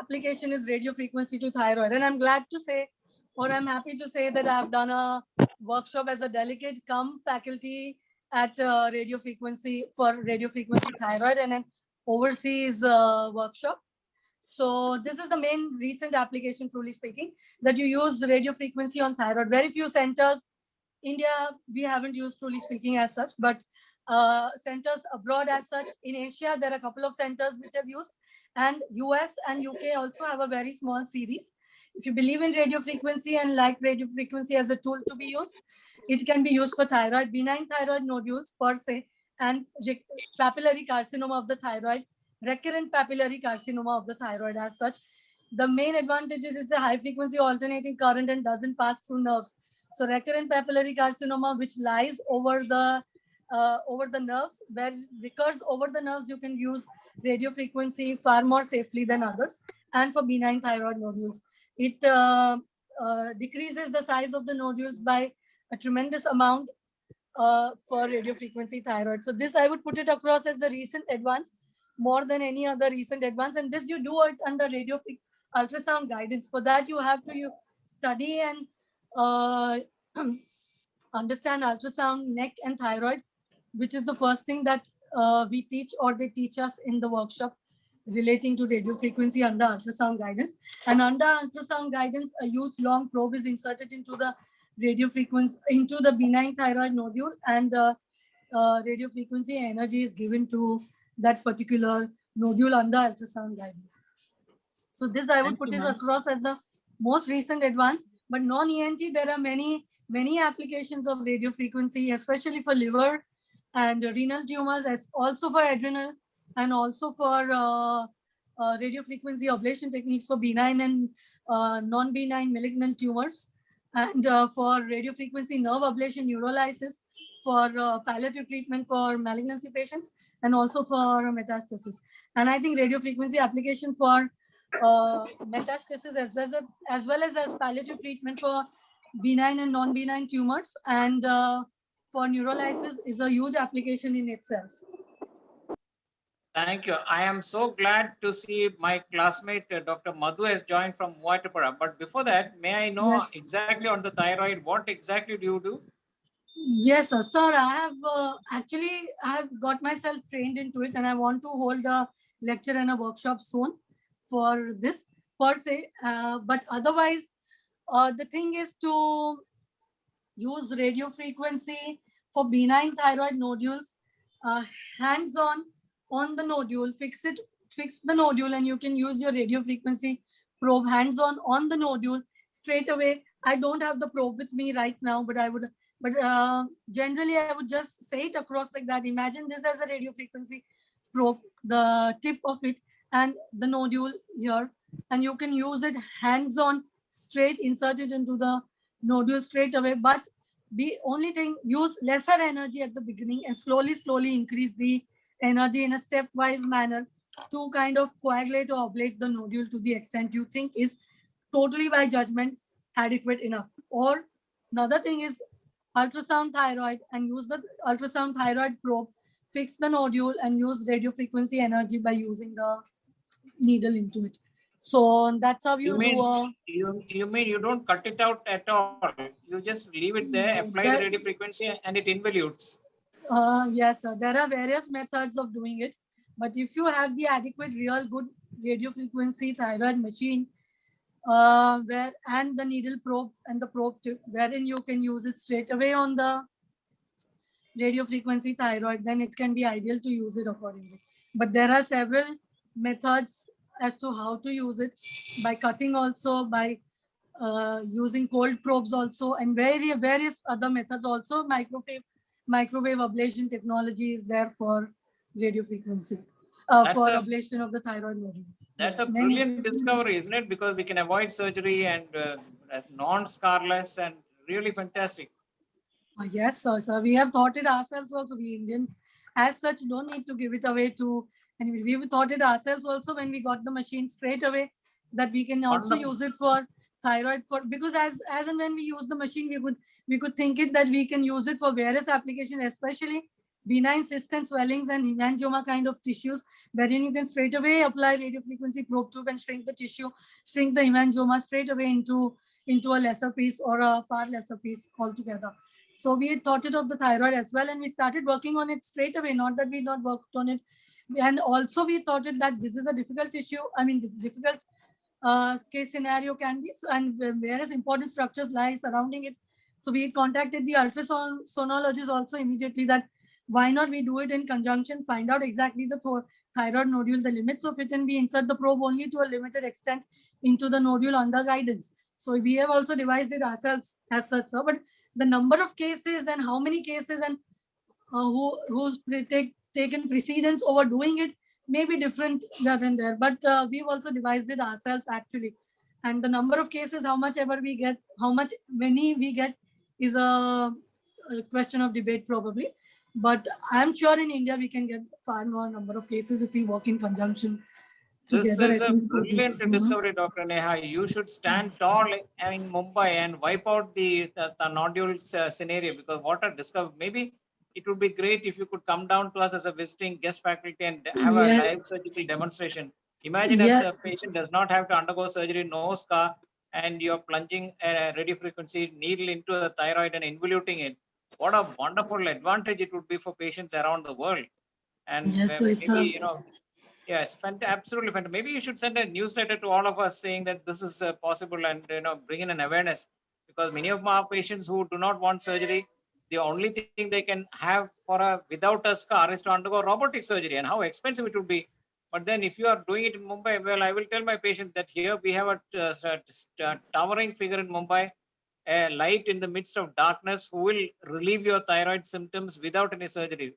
application is radio frequency to thyroid. And I'm glad to say, or I'm happy to say that I've done a workshop as a delegate come faculty at radio frequency for radio frequency thyroid and an overseas workshop. So this is the main recent application, truly speaking, that you use radio frequency on thyroid. Very few centers, India, we haven't used, truly speaking, as such, but centers abroad as such. In Asia, there are a couple of centers which have used, and US and UK also have a very small series. If you believe in radio frequency and like radio frequency as a tool to be used, it can be used for thyroid, benign thyroid nodules per se, and papillary carcinoma of the thyroid, recurrent papillary carcinoma of the thyroid as such. The main advantage is it's a high frequency alternating current and doesn't pass through nerves. So recurrent papillary carcinoma, which lies over the nerves, where it recurs over the nerves, you can use radio frequency far more safely than others. And for benign thyroid nodules, it decreases the size of the nodules by a tremendous amount for radio frequency thyroid. So this I would put it across as the recent advance more than any other recent advance. And this you do it under radio ultrasound guidance. For that you have to study and understand ultrasound, neck and thyroid, which is the first thing that we teach or they teach us in the workshop relating to radio frequency under ultrasound guidance. And under ultrasound guidance, a huge long probe is inserted into the radio frequency, into the benign thyroid nodule, and radio frequency energy is given to that particular nodule under ultrasound guidance. So this I would put this across as the most recent advance. But non-ENT, there are many applications of radio frequency, especially for liver and renal tumors, as also for adrenal, and also for radio frequency ablation techniques for benign and non-benign malignant tumors, and for radio frequency nerve ablation neurolysis for palliative treatment for malignancy patients, and also for metastasis. And I think radio frequency application for metastasis as well as palliative treatment for benign and non-benign tumors, and for neurolysis is a huge application in itself. Thank you. I am so glad to see my classmate, Dr. Madhu, has joined from Muatapura. But before that, may I know exactly on the thyroid, what exactly do you do? Yes, sir. I have got myself trained into it, and I want to hold a lecture and a workshop soon for this per se. But otherwise, the thing is to use radio frequency for benign thyroid nodules, hands-on on the nodule, fix the nodule, and you can use your radio frequency probe hands-on on the nodule straight away. I don't have the probe with me right now, but generally I would just say it across like that. Imagine this as a radio frequency probe, the tip of it and the nodule here, and you can use it hands-on, straight, insert it into the nodule straight away. But only thing, use lesser energy at the beginning and slowly increase the energy in a stepwise manner to kind of coagulate or ablate the nodule to the extent you think is totally by judgment adequate enough. Or another thing is ultrasound thyroid, and use the ultrasound thyroid probe, fix the nodule, and use radio frequency energy by using the needle into it. So that's how you do. You mean you don't cut it out at all? You just leave it there, apply the radio frequency, and it involutes. Yes, sir. There are various methods of doing it, but if you have the adequate, real good radio frequency thyroid machine, and the needle probe and the probe tip, wherein you can use it straight away on the radio frequency thyroid, then it can be ideal to use it accordingly. But there are several methods as to how to use it, by cutting also, by using cold probes also, and various other methods also. Microwave ablation technology is there for radio frequency, for ablation of the thyroid nodule. That's a brilliant discovery, isn't it? Because we can avoid surgery and non-scarless and Really fantastic. Yes, sir. We have thought it ourselves also. We Indians, as such, don't need to give it away to anybody. We thought it ourselves also when we got the machine straight away that we can also Wonderful. use it for thyroid because as and when we use the machine, we could think it that we can use it for various applications, especially benign cyst and swellings and hemangioma kind of tissues, wherein you can straight away apply radiofrequency probe tube and shrink the tissue, shrink the hemangioma straight away into a lesser piece or a far lesser piece altogether. So we had thought it of the thyroid as well, and we started working on it straight away. Not that we not worked on it, and also we thought it that this is a difficult issue. I mean, difficult case scenario can be, and various important structures lie surrounding it. So we contacted the ultrasonologist also immediately that why not we do it in conjunction, find out exactly the thyroid nodule, the limits of it, and we insert the probe only to a limited extent into the nodule under guidance. So we have also devised it ourselves as such, sir. But the number of cases and how many cases and who's taken precedence over doing it may be different there and there. But we've also devised it ourselves actually. And the number of cases, how much ever we get, how much many we get is a question of debate probably. But I'm sure in India we can get far more number of cases if we work in conjunction together. This is a brilliant discovery, Dr. Neha. You should stand tall in Mumbai and wipe out the nodules scenario, because what a discovery. Maybe it would be great if you could come down to us as a visiting guest faculty and have a live surgical demonstration. Imagine if the patient does not have to undergo surgery, no scar, and you're plunging a radiofrequency needle into the thyroid and involuting it. What a wonderful advantage it would be for patients around the world. And maybe, yes, absolutely fantastic. Maybe you should send a newsletter to all of us saying that this is possible, and bring in an awareness, because many of our patients who do not want surgery, the only thing they can have without a scar is to undergo robotic surgery, and how expensive it would be. But then if you are doing it in Mumbai, well, I will tell my patient that here we have a towering figure in Mumbai, a light in the midst of darkness, who will relieve your thyroid symptoms without any surgery.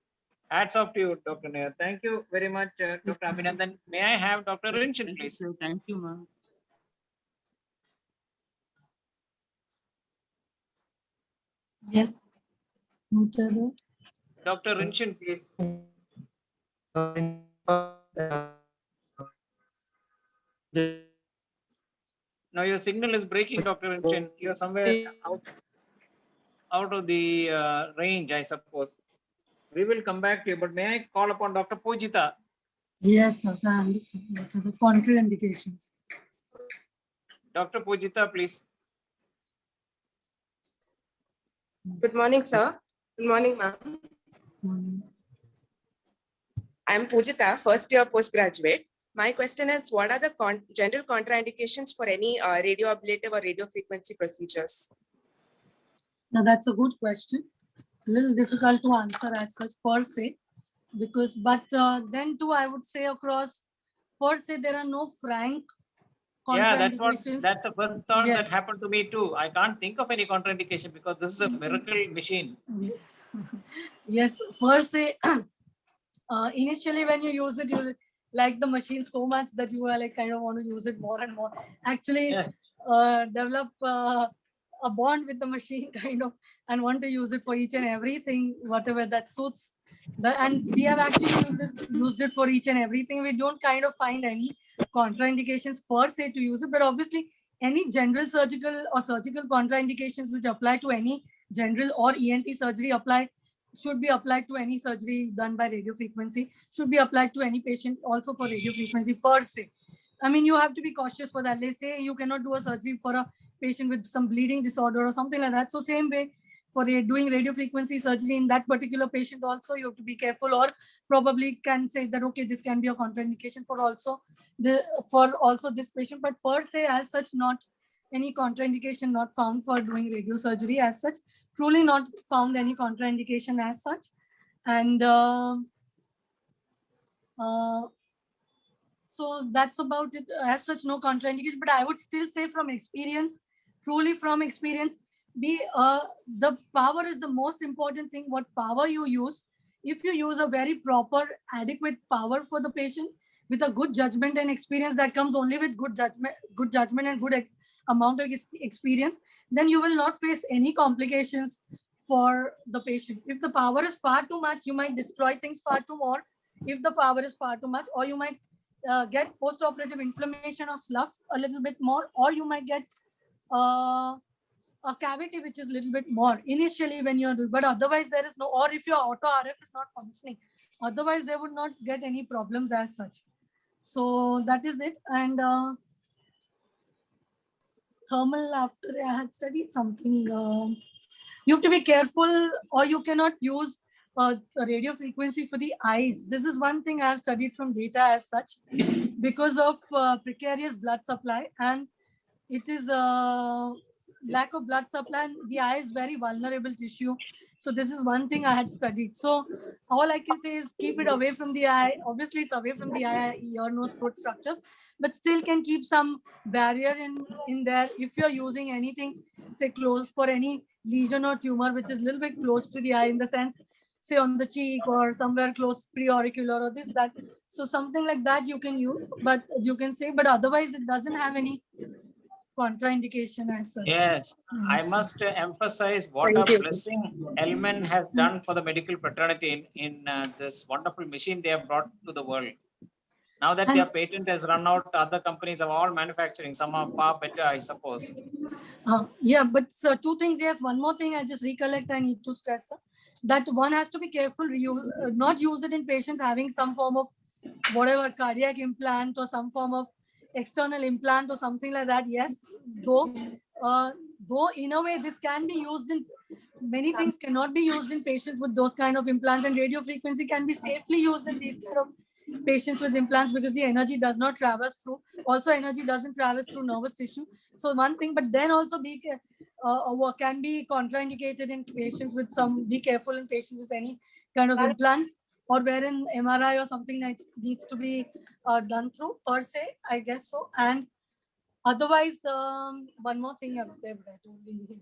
Hats off to you, Dr. Nair. Thank you very much, Dr. Abhinandan. May I have Dr. Rinchin, please? Thank you, ma'am. Yes. Dr. Rinchin, please. Now your signal is breaking, Dr. Rinchin. You're somewhere out of the range, I suppose. We will come back to you, but may I call upon Dr. Pujita? Yes, sir. I understand. What are the contraindications? Dr. Pujita, please. Good morning, sir. Good morning, ma'am. I'm Pujita, first year postgraduate. My question is, what are the general contraindications for any radioablative or radiofrequency procedures? Now, that's a good question. A little difficult to answer as such per se, because, but then too, I would say across per se, there are no frank contraindications. That's the first thought that happened to me too. I can't think of any contraindication because this is a miracle machine. Yes, yes, per se, initially when you use it, you like the machine so much that you are like kind of want to use it more and more. Actually, develop a bond with the machine kind of, and want to use it for each and everything, whatever that suits. And we have actually used it for each and everything. We don't kind of find any contraindications per se to use it, but obviously any general surgical or surgical contraindications which apply to any general or ENT surgery should be applied to any surgery done by radiofrequency, should be applied to any patient also for radiofrequency per se. I mean, you have to be cautious for that. Let's say you cannot do a surgery for a patient with some bleeding disorder or something like that. So same way for doing radiofrequency surgery in that particular patient also, you have to be careful, or probably can say that, okay, this can be a contraindication for also this patient, but per se as such, not any contraindication not found for doing radiosurgery as such, truly not found any contraindication as such. And so that's about it. As such, no contraindication, but I would still say from experience, truly from experience, the power is the most important thing. What power you use, if you use a very proper, adequate power for the patient with a good judgment and experience, that comes only with good judgment and amount of experience, then you will not face any complications for the patient. If the power is far too much, you might destroy things far too more. If the power is far too much, or you might get post-operative inflammation or slough a little bit more, or you might get a cavity which is a little bit more initially when you're doing, but otherwise there is no, or if your auto RF is not functioning, otherwise they would not get any problems as such. So that is it. And thermal, after I had studied something, you have to be careful, or you cannot use the radio frequency for the eyes. This is one thing I have studied from data as such, because of precarious blood supply, and it is lack of blood supply, and the eye is very vulnerable tissue. So this is one thing I had studied. So all I can say is keep it away from the eye. Obviously it's away from the eye, ear, nose, throat structures, but still can keep some barrier in there if you're using anything, say close for any lesion or tumor which is a little bit close to the eye, in the sense, say on the cheek or somewhere close preauricular or this, that. So something like that you can use, but you can say, but otherwise it doesn't have any contraindication as such. Yes, I must emphasize what a blessing Elmen has done for the medical fraternity in this wonderful machine they have brought to the world. Now that their patent has run out, other companies are all manufacturing. Some are far better, I suppose. Yeah, but two things. Yes, one more thing I just recollect I need to stress, that one has to be careful, not use it in patients having some form of whatever cardiac implant or some form of external implant or something like that. Yes, though in a way this can be used in, many things cannot be used in patients with those kind of implants, and radio frequency can be safely used in these kind of patients with implants, because the energy does not traverse through, also energy doesn't traverse through nervous tissue. So one thing, but then also can be contraindicated in patients with some, be careful in patients with any kind of implants, or wherein MRI or something that needs to be done through per se, I guess so. And otherwise, one more thing I was there, but I don't really.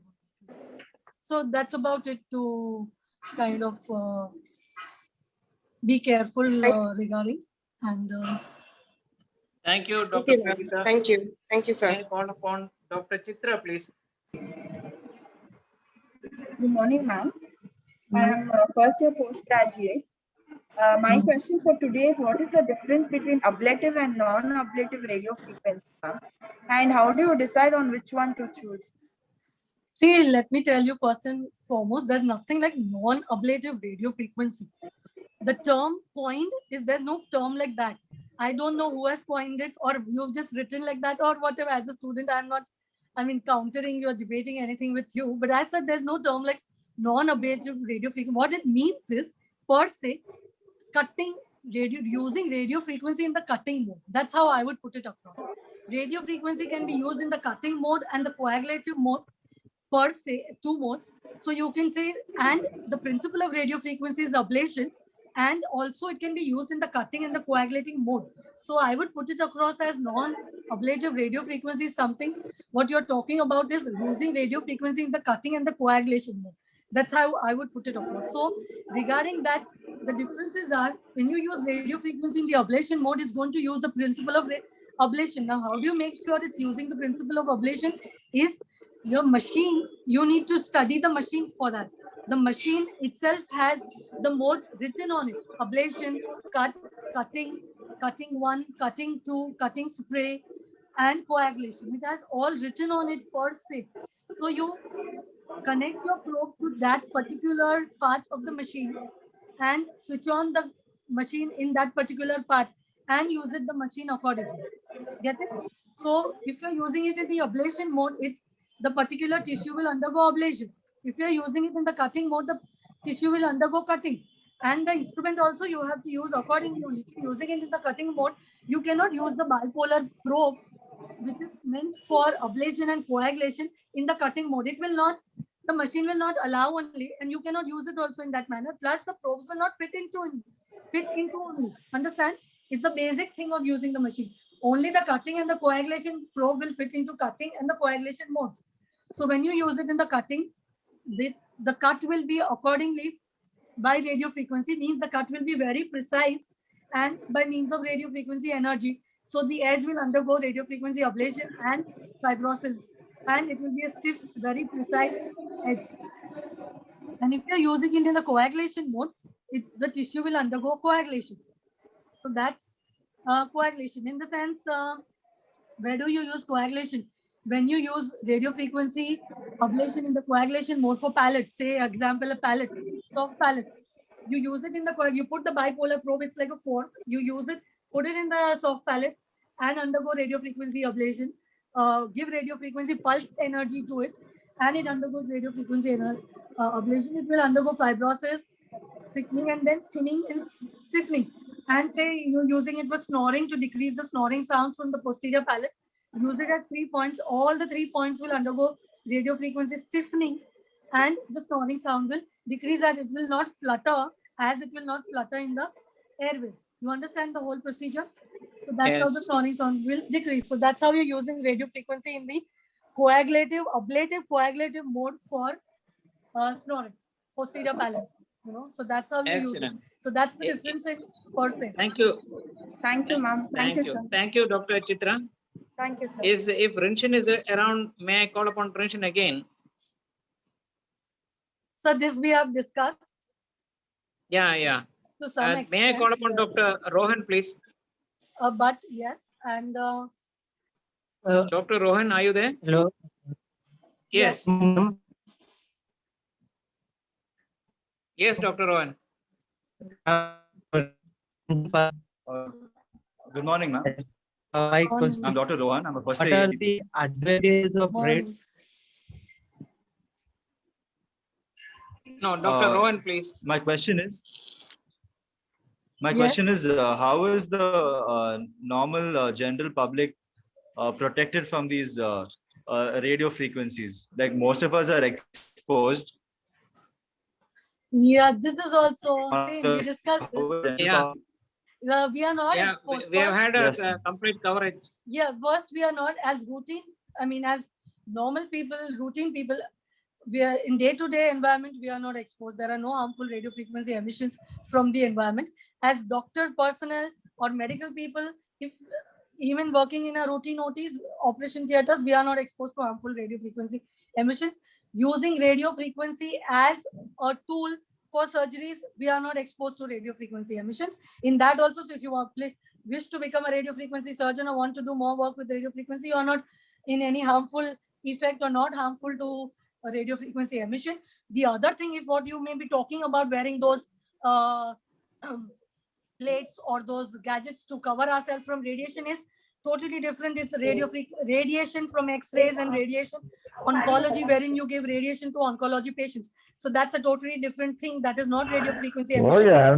So that's about it, to kind of be careful regarding. And thank you, Dr. Thank you, thank you. Thank you, sir. May I call upon Dr. Chitra, please. Good morning, ma'am. I am a first year postgraduate. My question for today is, what is the difference between ablative and non-ablative radio frequency, ma'am? And how do you decide on which one to choose? See, let me tell you first and foremost, there's nothing like non-ablative radio frequency. The term coined is, there's no term like that. I don't know who has coined it, or you've just written like that, or whatever. As a student, countering you or debating anything with you. But as said, there's no term like non-ablative radio frequency. What it means is, per se, cutting radio, using radio frequency in the cutting mode. That's how I would put it across. Radio frequency can be used in the cutting mode and the coagulative mode, per se, two modes. So you can say, and the principle of radio frequency is ablation, and also it can be used in the cutting and the coagulating mode. So I would put it across as non-ablative radio frequency is something, what you're talking about is using radio frequency in the cutting and the coagulation mode. That's how I would put it across. So regarding that, the differences are, when you use radio frequency in the ablation mode, it's going to use the principle of ablation. Now, how do you make sure it's using the principle of ablation? Is your machine, you need to study the machine for that. The machine itself has the modes written on it: ablation, cut, cutting, cutting 1, cutting 2, cutting spray, and coagulation. It has all written on it per se. So you connect your probe to that particular part of the machine and switch on the machine in that particular part and use it the machine accordingly. Get it? So if you're using it in the ablation mode, the particular tissue will undergo ablation. If you're using it in the cutting mode, the tissue will undergo cutting. And the instrument also you have to use accordingly. If you're using it in the cutting mode, you cannot use the bipolar probe, which is meant for ablation and coagulation, in the cutting mode. It will not, the machine will not allow only, and you cannot use it also in that manner. Plus the probes will not fit into only. Understand? It's the basic thing of using the machine. Only the cutting and the coagulation probe will fit into cutting and the coagulation modes. So when you use it in the cutting, the cut will be accordingly by radio frequency, means the cut will be very precise and by means of radio frequency energy. So the edge will undergo radio frequency ablation and fibrosis and it will be a stiff, very precise edge. And if you're using it in the coagulation mode, the tissue will undergo coagulation. So that's coagulation. In the sense, where do you use coagulation? When you use radio frequency ablation in the coagulation mode for palate, say example a palate, soft palate, you use it in the you put the bipolar probe, it's like a fork, you use it, put it in the soft palate and undergo radio frequency ablation, give radio frequency pulsed energy to it, and it undergoes radio frequency ablation. It will undergo fibrosis, thickening, and then thinning and stiffening. And say you're using it for snoring to decrease the snoring sounds from the posterior palate, use it at 3 points. All the 3 points will undergo radio frequency stiffening, and the snoring sound will decrease, and it will not flutter, as it will not flutter in the airway. You understand the whole procedure? So that's how the snoring sound will decrease. So that's how you're using radio frequency in the coagulative, ablative mode for snoring, posterior palate. You know, so that's how you use it. So that's the difference in per se. Thank you. Thank you, ma'am. Thank you. Sir. Thank you, Dr. Chitra. Thank you, sir. If Rinshin is around, may I call upon Rinshin again? So this we have discussed. Yeah. To some extent. May I call upon Dr. Rohan, please? But yes, and Dr. Rohan, are you there? Hello. Yes. Yes, Dr. Rohan. Good morning, ma'am. I'm Dr. Rohan. I'm a first year. What are the advantages of radio? No, Dr. Rohan, please. My question is, how is the normal general public protected from these radio frequencies? Like most of us are exposed. Yeah, this is also same. We discussed this. Yeah. We are not exposed. We have had a complete coverage. Yeah, first we are not as routine. I mean, as normal people, routine people, we are in day-to-day environment, we are not exposed. There are no harmful radio frequency emissions from the environment. As doctor personnel or medical people, if even working in a routine OTs, operation theaters, we are not exposed to harmful radio frequency emissions. Using radio frequency as a tool for surgeries, we are not exposed to radio frequency emissions. In that also, so if you wish to become a radio frequency surgeon or want to do more work with radio frequency, you are not in any harmful effect or not harmful to a radio frequency emission. The other thing, if what you may be talking about wearing those plates or those gadgets to cover ourselves from radiation is totally different. It's radiation from X-rays and radiation oncology, wherein you give radiation to oncology patients. So that's a totally different thing. That is not radio frequency emission. Oh yeah,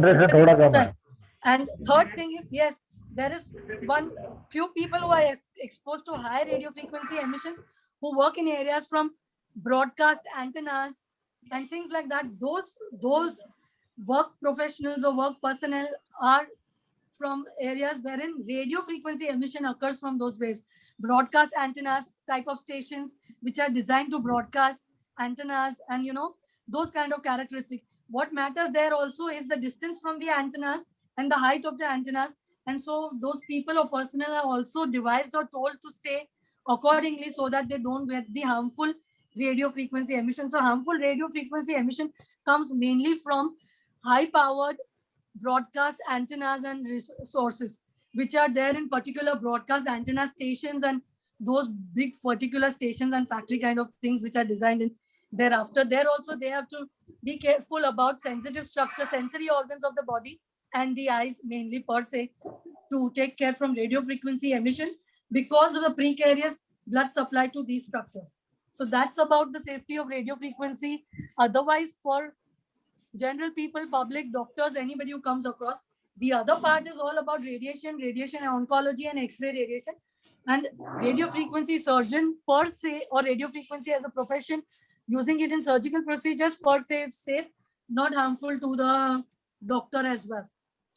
and third thing is, yes, there is few people who are exposed to high radio frequency emissions who work in areas from broadcast antennas and things like that. Those work professionals or work personnel are from areas wherein radio frequency emission occurs from those waves. Broadcast antennas, type of stations which are designed to broadcast antennas, and those kind of characteristics. What matters there also is the distance from the antennas and the height of the antennas. And so those people or personnel are also devised or told to stay accordingly so that they don't get the harmful radio frequency emission. So harmful radio frequency emission comes mainly from high-powered broadcast antennas and sources, which are there in particular broadcast antenna stations and those big particular stations and factory kind of things which are designed in thereafter. There also they have to be careful about sensitive structure, sensory organs of the body and the eyes mainly per se, to take care from radio frequency emissions because of the precarious blood supply to these structures. So that's about the safety of radio frequency. Otherwise, for general people, public, doctors, anybody who comes across, the other part is all about radiation oncology and X-ray radiation. And radio frequency surgeon per se, or radio frequency as a profession, using it in surgical procedures per se, safe, not harmful to the doctor as well,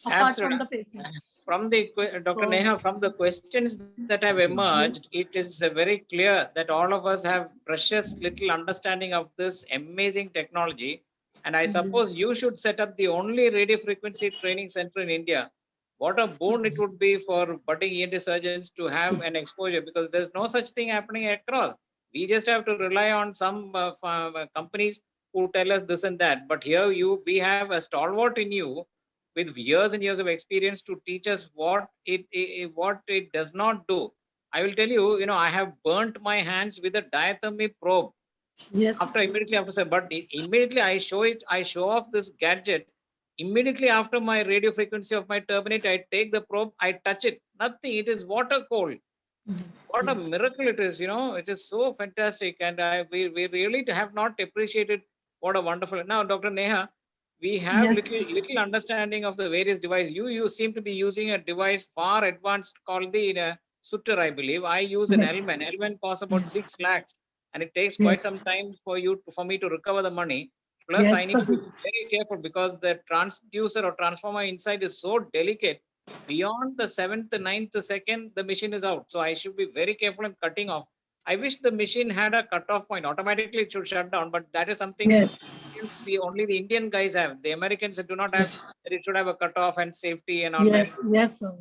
apart from the patients. From the Dr. Neha, from the questions that have emerged, it is very clear that all of us have precious little understanding of this amazing technology. And I suppose you should set up the only radio frequency training center in India. What a boon it would be for budding ENT surgeons to have an exposure, because there's no such thing happening across. We just have to rely on some companies who tell us this and that. But here we have a stalwart in you with years and years of experience to teach us what it does not do. I will tell you, I have burnt my hands with a diathermy probe. Yes. Immediately after, but immediately I show off this gadget. Immediately after my radio frequency of my turbinate, I take the probe, I touch it. Nothing. It is water cold. What a miracle it is, it is so fantastic. And we really have not appreciated what a wonderful. Now, Dr. Neha, we have Yes. little understanding of the various devices. You seem to be using a device far advanced called the Sutter, I believe. I use an Yes. Elmen. Elmen costs about 6 lakhs, and it takes Yes. quite some time for me to recover the money. Plus, I Yes. need to be very careful because the transducer or transformer inside is so delicate. Beyond the 7th, 9th second, the machine is out. So I should be very careful in cutting off. I wish the machine had a cutoff point. Automatically it should shut down, but that is something Yes. only the Indian guys have. The Americans do not have. It should have a cutoff and safety and all Yes. that. Yes. Sir.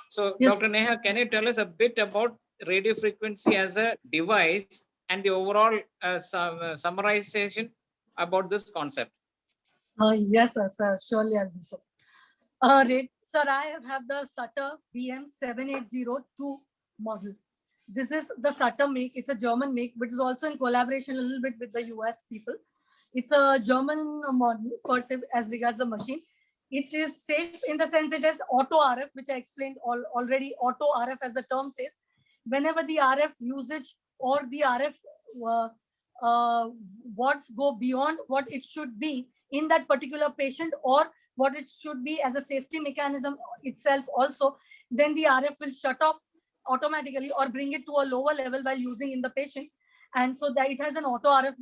So, Yes. Dr. Neha, can you tell us a bit about radio frequency as a device and the overall summarization about this concept? Yes, sir. Surely I'll do so. Sir, I have the Sutter BM7802 model. This is the Sutter make. It's a German make, which is also in collaboration a little bit with the US people. It's a German model per se as regards the machine. It is safe in the sense it has auto RF, which I explained already. Auto RF, as the term says, whenever the RF usage or the RF watts go beyond what it should be in that particular patient, or what it should be as a safety mechanism itself also, then the RF will shut off automatically or bring it to a lower level while using in the patient. And so that it has an auto RF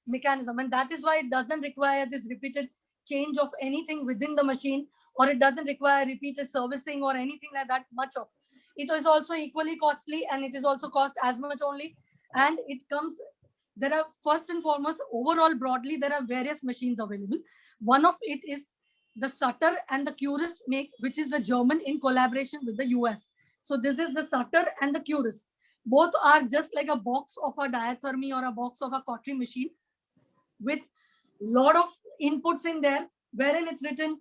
mechanism, and that is why it doesn't require this repeated change of anything within the machine, or it doesn't require repeated servicing or anything like that much of. It is also equally costly, and it is also cost as much only. And it comes, there are first and foremost, overall broadly, there are various machines available. One of it is the Sutter and the Curis make, which is the German in collaboration with the US. So this is the Sutter and the Curis. Both are just like a box of a diathermy or a box of a cautery machine with lot of inputs in there, wherein it's written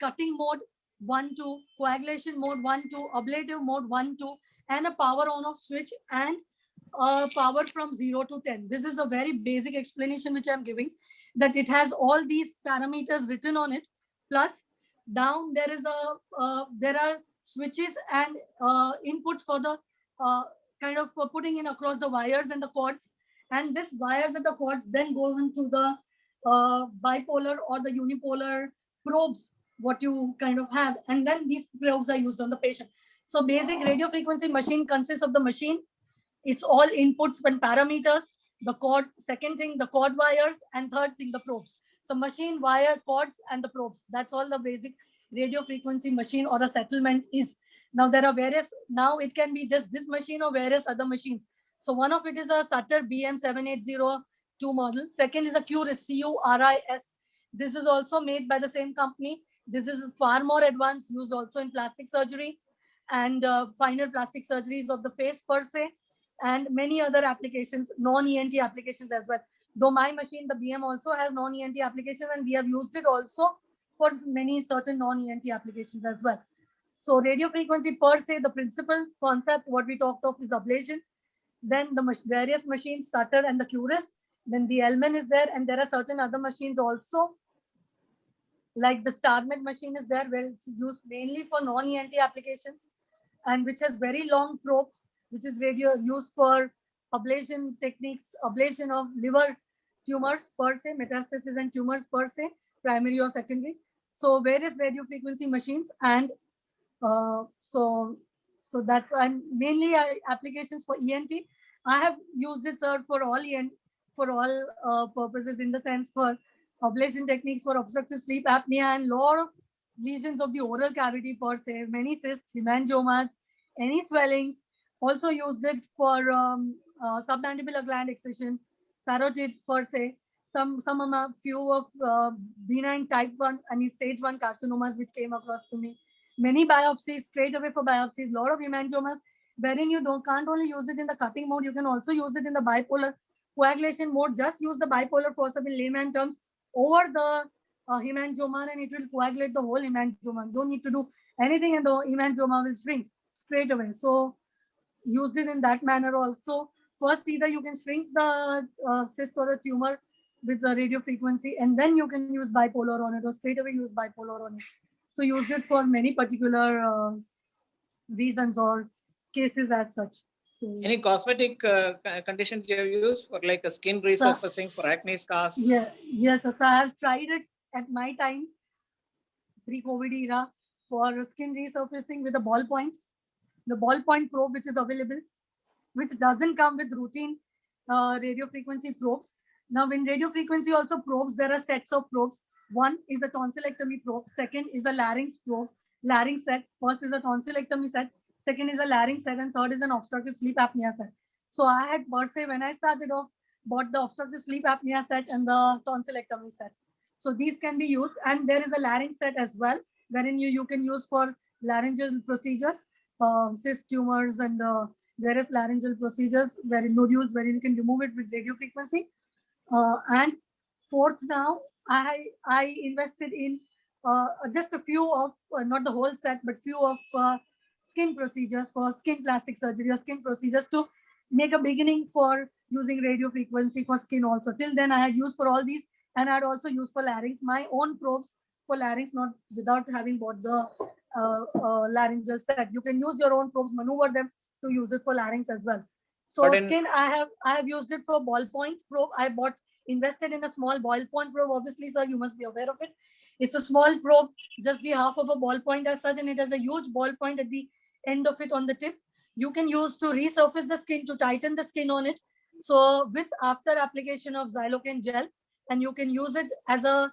cutting mode 1, 2, coagulation mode 1, 2, ablative mode 1, 2, and a power on off switch, and power from 0 to 10. This is a very basic explanation which I'm giving, that it has all these parameters written on it. Plus down there is there are switches and inputs for the kind of putting in across the wires and the cords. And this wires and the cords then go into the bipolar or the unipolar probes, what you kind of have. And then these probes are used on the patient. So basic radio frequency machine consists of the machine. It's all inputs and parameters, the cord, second thing, the cord wires, and third thing, the probes. So machine, wire, cords, and the probes. That's all the basic radio frequency machine or a settlement is. Now there are various, now it can be just this machine or various other machines. So one of it is a Sutter BM7802 model. Second is a Curis, CURIS. This is also made by the same company. This is far more advanced, used also in plastic surgery and final plastic surgeries of the face per se, and many other applications, non-ENT applications as well. Though my machine, the BM, also has non-ENT applications, and we have used it also for many certain non-ENT applications as well. So radio frequency per se, the principal concept, what we talked of is ablation. Then the various machines, Sutter and the Curis. Then the Elmen is there, and there are certain other machines also, like the StarMed machine is there, where it's used mainly for non-ENT applications, and which has very long probes, which is radio used for ablation techniques, ablation of liver tumors per se, metastasis and tumors per se, primary or secondary. So various radio frequency machines, and so that's, and mainly applications for ENT. I have used it, sir, for all ENT, for all purposes, in the sense for ablation techniques for obstructive sleep apnea and lot of lesions of the oral cavity per se, many cysts, hemangiomas, any swellings. Also used it for submandibular gland excision, parotid per se, some few of benign type 1 and stage 1 carcinomas which came across to me. Many biopsies, straight away for biopsies, lot of hemangiomas, wherein you can't only use it in the cutting mode, you can also use it in the bipolar coagulation mode. Just use the bipolar forceps in layman terms over the hemangioma, and it will coagulate the whole hemangioma. You don't need to do anything, and the hemangioma will shrink straight away. So used it in that manner also. First, either you can shrink the cyst or the tumor with the radio frequency, and then you can use bipolar on it, or straight away use bipolar on it. So used it for many particular reasons or cases as such. So, any cosmetic conditions you have used for like a skin resurfacing for acne scars? Yeah, yes, so I have tried it at my time, pre-COVID era, for skin resurfacing with a ballpoint. The ballpoint probe which is available, which doesn't come with routine radio frequency probes. Now, in radio frequency also probes, there are sets of probes. One is a tonsillectomy probe. Second is a larynx probe, larynx set. First is a tonsillectomy set. Second is a larynx set, and third is an obstructive sleep apnea set. So I had per se, when I started off, bought the obstructive sleep apnea set and the tonsillectomy set. So these can be used, and there is a larynx set as well, wherein you can use for laryngeal procedures, cyst tumors and various laryngeal procedures, wherein nodules, wherein you can remove it with radio frequency. And fourth, now I invested in just a few of, not the whole set, but few of skin procedures for skin plastic surgery or skin procedures to make a beginning for using radio frequency for skin also. Till then, I had used for all these, and I had also used for larynx, my own probes for larynx, not without having bought the laryngeal set. You can use your own probes, maneuver them to use it for larynx as well. So skin, I have used it for ballpoint probe. I invested in a small ballpoint probe. Obviously, sir, you must be aware of it. It's a small probe, just the half of a ballpoint as such, and it has a huge ballpoint at the end of it on the tip. You can use to resurface the skin, to tighten the skin on it. So with after application of xylocaine gel, and you can use it as a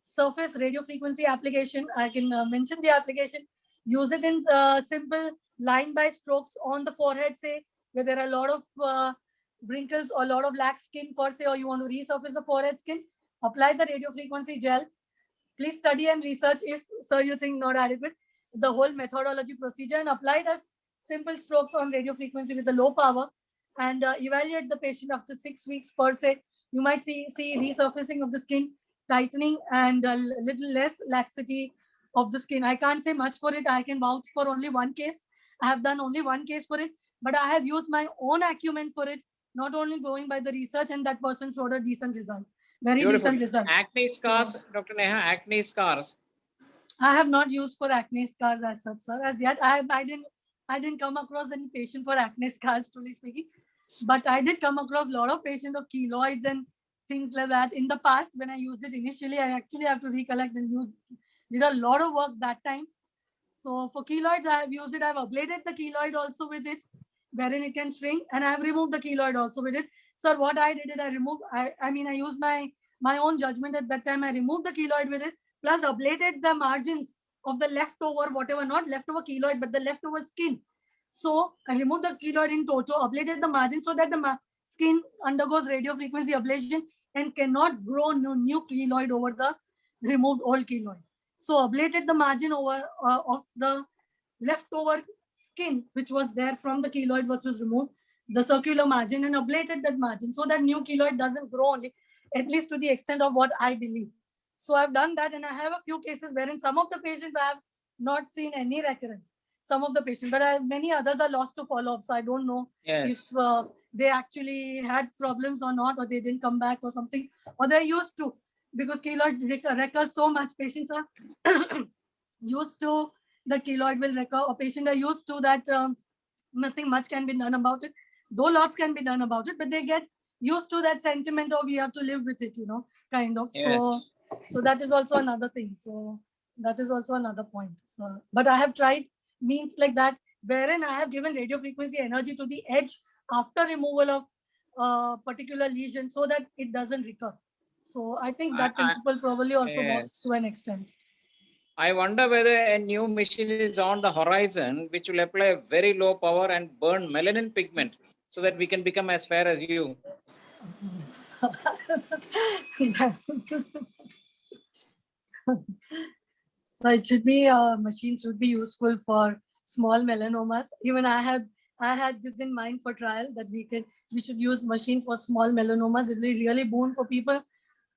surface radio frequency application. I can mention the application. Use it in simple line by strokes on the forehead, say, where there are a lot of wrinkles or a lot of lax skin per se, or you want to resurface the forehead skin. Apply the radio frequency gel. Please study and research if, sir, you think not adequate, the whole methodology procedure, and apply it as simple strokes on radio frequency with a low power, and evaluate the patient after 6 weeks per se. You might see resurfacing of the skin, tightening, and a little less laxity of the skin. I can't say much for it. I can vouch for only one case. I have done only one case for it, but I have used my own acumen for it, not only going by the research, and that person showed a decent result. Very Beautiful. decent result. Acne scars, Dr. Neha, acne scars. I have not used for acne scars as such, sir. As yet, I didn't come across any patient for acne scars, truly speaking. But I did come across a lot of patients of keloids and things like that in the past. When I used it initially, I actually have to recollect and did a lot of work that time. So for keloids, I have used it. I've ablated the keloid also with it, wherein it can shrink, and I have removed the keloid also with it. Sir, what I did is I removed, I used my own judgment at that time. I removed the keloid with it, plus ablated the margins of the leftover, whatever, not leftover keloid, but the leftover skin. So I removed the keloid in toto, ablated the margin so that the skin undergoes radio frequency ablation and cannot grow new keloid over the removed old keloid. So ablated the margin over of the leftover skin which was there from the keloid which was removed, the circular margin, and ablated that margin so that new keloid doesn't grow only, at least to the extent of what I believe. So I've done that, and I have a few cases wherein some of the patients I have not seen any recurrence. Some of the patients, but many others are lost to follow-up. So I don't know if they actually had problems or not, or they didn't come back or something, or they're used to, because keloid recurs so much. Patients are used to that keloid will recur, or patients are used to that nothing much can be done about it. Though lots can be done about it, but they get used to that sentiment of we have to live with it, kind of. Yes. So that is also another thing. So that is also another point. So, but I have tried means like that, wherein I have given radio frequency energy to the edge after removal of particular lesion so that it doesn't recur. So I think that principle probably also works to an extent. I wonder whether a new machine is on the horizon which will apply a very low power and burn melanin pigment so that we can become as fair as you. So it should be, machine should be useful for small melanomas. Even I have I had this in mind for trial that we should use machine for small melanomas. It will be really boon for people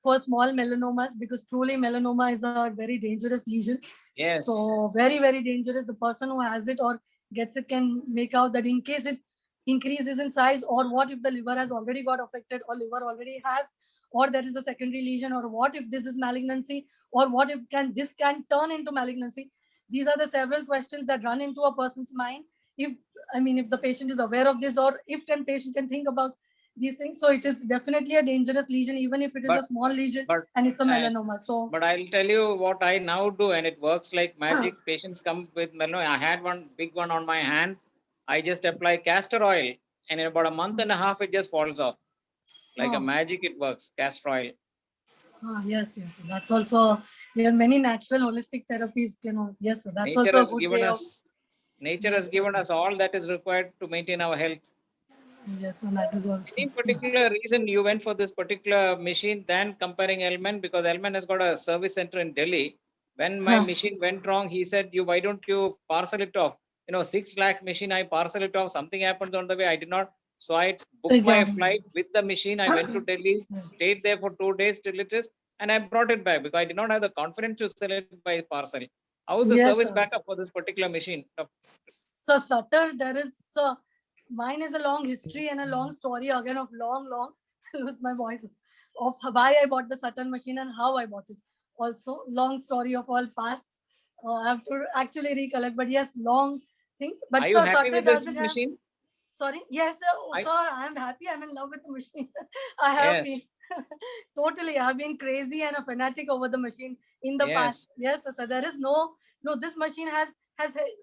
for small melanomas, because truly melanoma is a very dangerous lesion. Yes. So very, very dangerous. The person who has it or gets it can make out that in case it increases in size, or what if the liver has already got affected, or liver already has, or there is a secondary lesion, or what if this is malignancy, or what if this can turn into malignancy. These are the several questions that run into a person's mind. If the patient is aware of this, or if patient can think about these things. So it is definitely a dangerous lesion, even if it is a small lesion and it's a melanoma. But I'll tell you what I now do, and it works like magic. Patients come with melanoma. I had one big one on my hand. I just apply castor oil, and in about a month and a half, it just falls off. Like a magic, it works. Castor oil. Yes. That's also, there are many natural holistic therapies, Yes, that's nature also a has good given way us, Nature has given us all that is required to maintain our health. Yes, and that is also. Any particular reason you went for this particular machine than comparing Elman? Because Elman has got a service center in Delhi. When my machine went wrong, he said, why don't you parcel it off? 6 lakh machine, I parcel it off. Something happened on the way. I did not. So I booked my flight with the machine. I went to Delhi, stayed there for 2 days till it is, and I brought it back because I did not have the confidence to sell it by parcel. How is the service backup for this particular machine? So Sutter, mine is a long history and a long story again of long, I lose my voice, of why I bought the Saturn machine and how I bought it. Also, long story of all past. I have to actually recollect, but yes, long things. But are you happy with this machine? Sorry, yes, sir. Sir, I am happy. I'm in love with the machine. I have been totally. I've been crazy and a fanatic over the machine in the past. Yes, sir. There is no. This machine has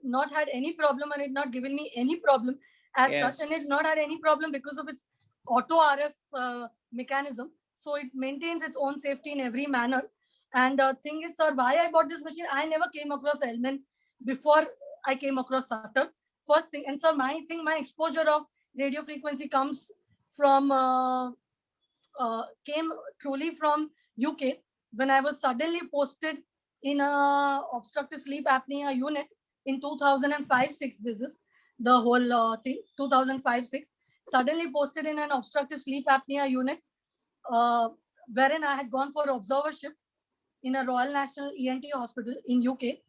not had any problem, and it not given me any problem as such, and it not had any problem because of its auto RF mechanism. So it maintains its own safety in every manner. And the thing is, sir, why I bought this machine? I never came across Elman before I came across Sutter. First thing, and so my exposure of radio frequency comes from came truly from UK, when I was suddenly posted in a obstructive sleep apnea unit in 2005-6. This is the whole thing. 2005-6, suddenly posted in an obstructive sleep apnea unit, wherein I had gone for observership in a Royal National ENT hospital in UK,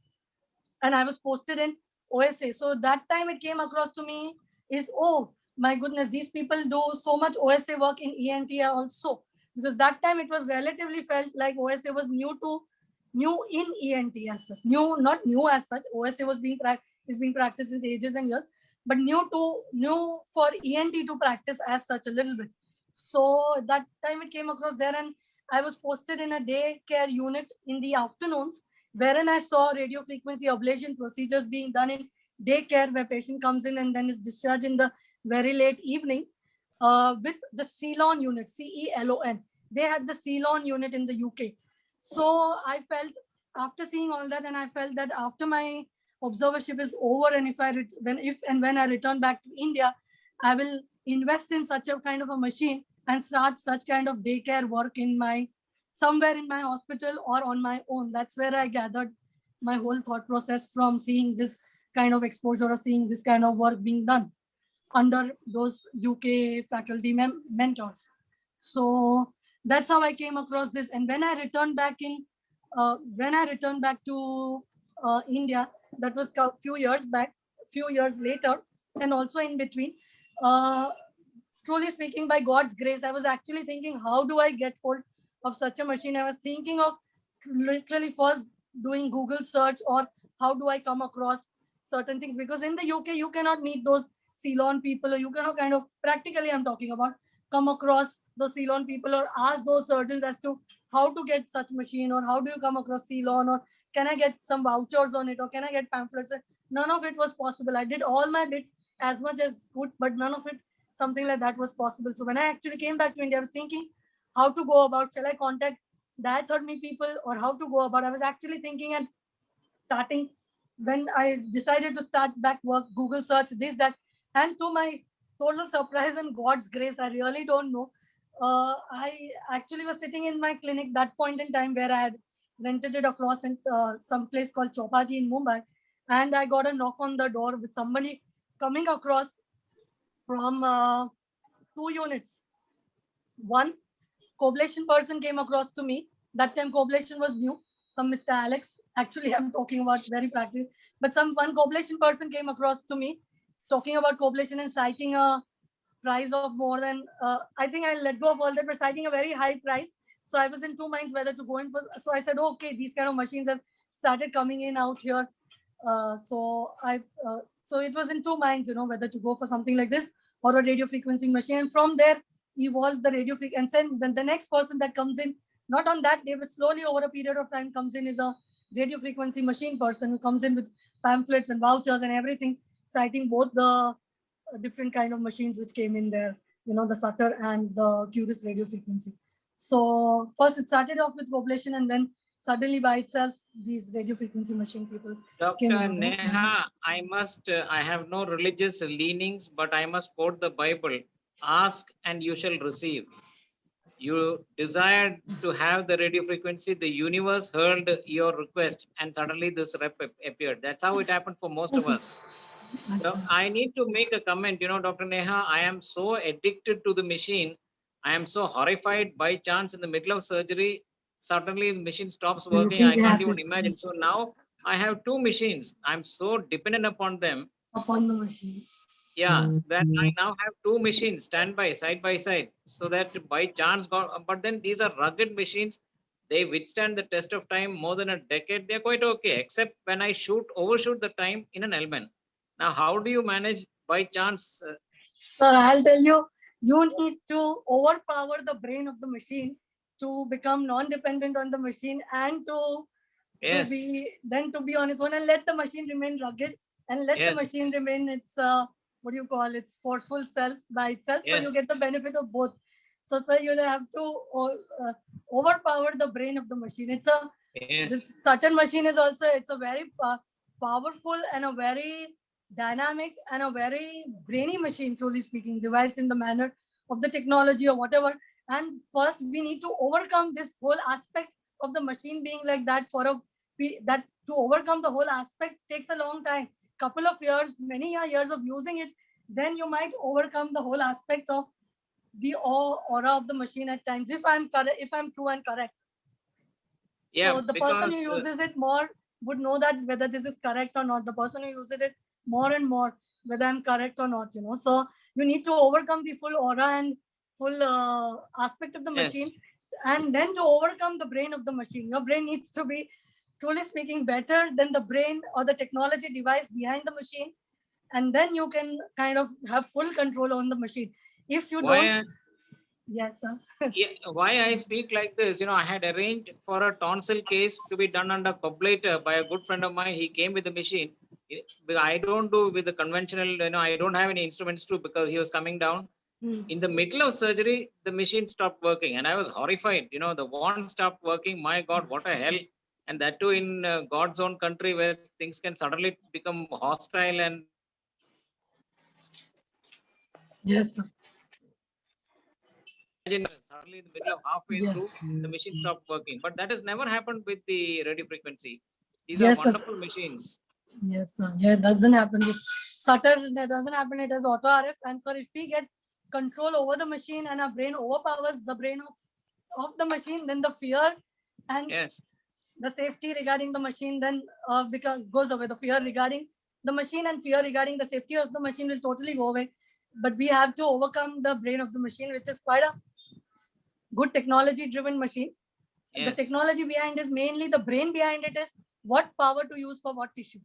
and I was posted in OSA. So that time it came across to me is, oh my goodness, these people do so much OSA work in ENT also. Because that time it was relatively felt like OSA was new in ENT as such. Not new as such. OSA was being practiced since ages and years, but new for ENT to practice as such a little bit. So that time it came across there, and I was posted in a daycare unit in the afternoons, wherein I saw radio frequency ablation procedures being done in daycare, where patient comes in and then is discharged in the very late evening with the Celon unit, CELON. They had the Celon unit in the UK. So I felt, after seeing all that, and I felt that after my observership is over, and when I return back to India, I will invest in such a kind of a machine and start such kind of daycare work somewhere in my hospital or on my own. That's where I gathered my whole thought process from, seeing this kind of exposure or seeing this kind of work being done under those UK faculty mentors. So that's how I came across this. And when I returned back to India, that was a few years later, and also in between, truly speaking, by God's grace, I was actually thinking, how do I get hold of such a machine? I was thinking of literally first doing Google search, or how do I come across certain things, because in the UK you cannot meet those Celon people, or you cannot kind of, practically I'm talking about, come across those Celon people or ask those surgeons as to how to get such machine, or how do you come across Celon, or can I get some vouchers on it, or can I get pamphlets? None of it was possible. I did all my bit as much as could, but none of it, something like that, was possible. So when I actually came back to India, I was thinking how to go about, shall I contact diathermy people, or how to go about. I was actually thinking and starting, when I decided to start back work, Google search, this, that, and to my total surprise and God's grace, I really don't know. I actually was sitting in my clinic that point in time, where I had rented it across in some place called Chowpatty in Mumbai, and I got a knock on the door with somebody coming across from 2 units. One coblation person came across to me. That time coblation was new. Some Mr. Alex, actually I'm talking about very practical, but one coblation person came across to me talking about coblation and citing a price of more than, I think I let go of all that, but citing a very high price. So I was in 2 minds whether to go in for, so I said, okay, these kind of machines have started coming in out here. So it was in 2 minds, whether to go for something like this or a radio frequency machine. And from there, evolved the radio frequency. And then the next person that comes in, not on that day, but slowly over a period of time comes in is a radio frequency machine person who comes in with pamphlets and vouchers and everything, citing both the different kind of machines which came in there, the Sutter and the Curis radio frequency. So first it started off with coblation, and then suddenly by itself, these radio frequency machine people came Dr. in. Neha, I have no religious leanings, but I must quote the Bible: ask and you shall receive. You desired to have the radio frequency, the universe heard your request, and suddenly this rep appeared. That's how it happened for most of us. So I need to make a comment, Dr. Neha, I am so addicted to the machine. I am so horrified by chance in the middle of surgery, suddenly the machine stops working. I can't even imagine. So now I have 2 machines. I'm so dependent upon them. Upon the machine. Yeah, that I now have 2 machines standby, side by side, so that by chance, but then these are rugged machines. They withstand the test of time more than a decade. They're quite okay, except when I overshoot the time in an element. Now, how do you manage by chance? Sir, I'll tell you, you need to overpower the brain of the machine to become non-dependent on the machine and to be on its own, and let the machine remain rugged, and let the machine remain its its forceful self by itself. So you get the benefit of both. So sir, you have to overpower the brain of the machine. This Saturn machine is also, it's a very powerful and a very dynamic and a very brainy machine, truly speaking, devised in the manner of the technology or whatever. And first we need to overcome this whole aspect of the machine being like that. That to overcome the whole aspect takes a long time, couple of years, many years of using it. Then you might overcome the whole aspect of the aura of the machine at times, if I'm true and correct. So the person who uses it more would know that whether this is correct or not. The person who uses it more and more, whether I'm correct or not, So you need to overcome the full aura and full aspect of the machine. And then to overcome the brain of the machine, your brain needs to be, truly speaking, better than the brain or the technology device behind the machine. And then you can kind of have full control on the machine. If you don't... Yes, sir. Why I speak like this, I had arranged for a tonsil case to be done under coblator by a good friend of mine. He came with the machine. I don't do with the conventional, I don't have any instruments too, because he was coming down. In the middle of surgery, the machine stopped working and I was horrified. The wand stopped working. My God, what a hell. And that too in God's own country, where things can suddenly become hostile and... Yes, sir. Imagine suddenly in the middle of halfway through, the machine stopped working. But that has never happened with the radio frequency. These are wonderful machines. Yes, sir. Yeah, it doesn't happen with Saturn. It doesn't happen. It has auto RF. And so if we get control over the machine and our brain overpowers the brain of the machine, then the fear and the safety regarding the machine then goes away. The fear regarding the machine and fear regarding the safety of the machine will totally go away. But we have to overcome the brain of the machine, which is quite a good technology-driven machine. The technology behind is mainly the brain behind it is what power to use for what tissue.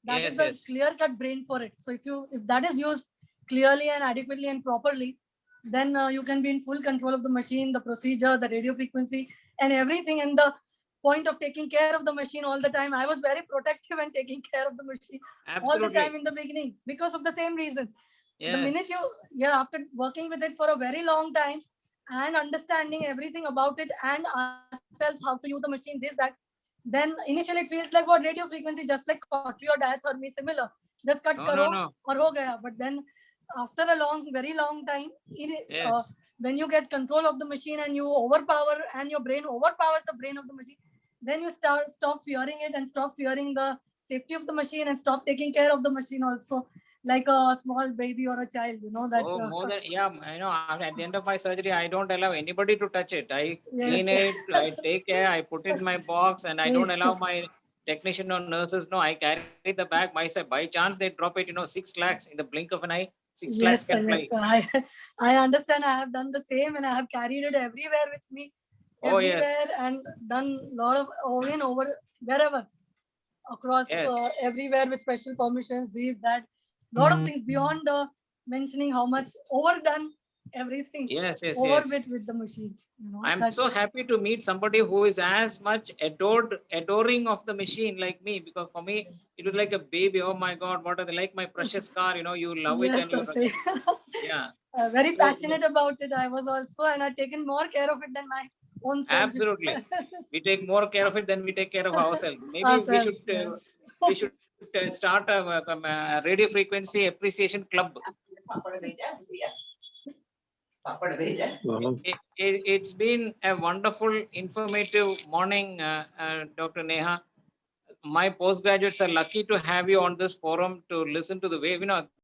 That is the clear-cut brain for it. So if that is used clearly and adequately and properly, then you can be in full control of the machine, the procedure, the radio frequency, and everything. And the point of taking care of the machine all the time, I was very protective and taking care of the machine all the time in the beginning because of the same reasons. The minute after working with it for a very long time and understanding everything about it and ourselves how to use the machine, then initially it feels like what radio frequency, just like cautery or diathermy, similar. Just cut karo or ho gaya. But then after a very long time, when you get control of the machine and you overpower and your brain overpowers the brain of the machine, then you stop fearing it and stop fearing the safety of the machine and stop taking care of the machine also. like a small baby or a child, you know, that. Oh, more than, yeah, at the end of my surgery, I don't allow anybody to touch it. I clean Yes. it, I take care, I put it in my box, and I don't allow my technician or nurses. No, I carry the bag myself. By chance, they drop it, 6 lakhs in the blink of an eye, 6 lakhs Yes, sir, can fly. yes, sir. I understand. I have done the same, and I have carried it everywhere with me, Oh, yes. everywhere, and done a lot of over wherever, across Yes. everywhere with special permissions, these, that, lot of things beyond mentioning how much overdone everything, Yes, yes, overbit yes. with the machine. You know, I'm that- so happy to meet somebody who is as much adoring of the machine like me, because for me, it was like a baby. Oh my God, what are they like? My precious car, you love it Yes, and you, sir, same. yeah. Very So, passionate about it. I was also, and I've taken more care of it than my own self. absolutely. We take more care of it than we take care of ourselves. Maybe Ourselves, we should start a radio frequency appreciation club. It's been a wonderful, informative morning, Dr. Neha. My postgraduates are lucky to have you on this forum to listen to the way,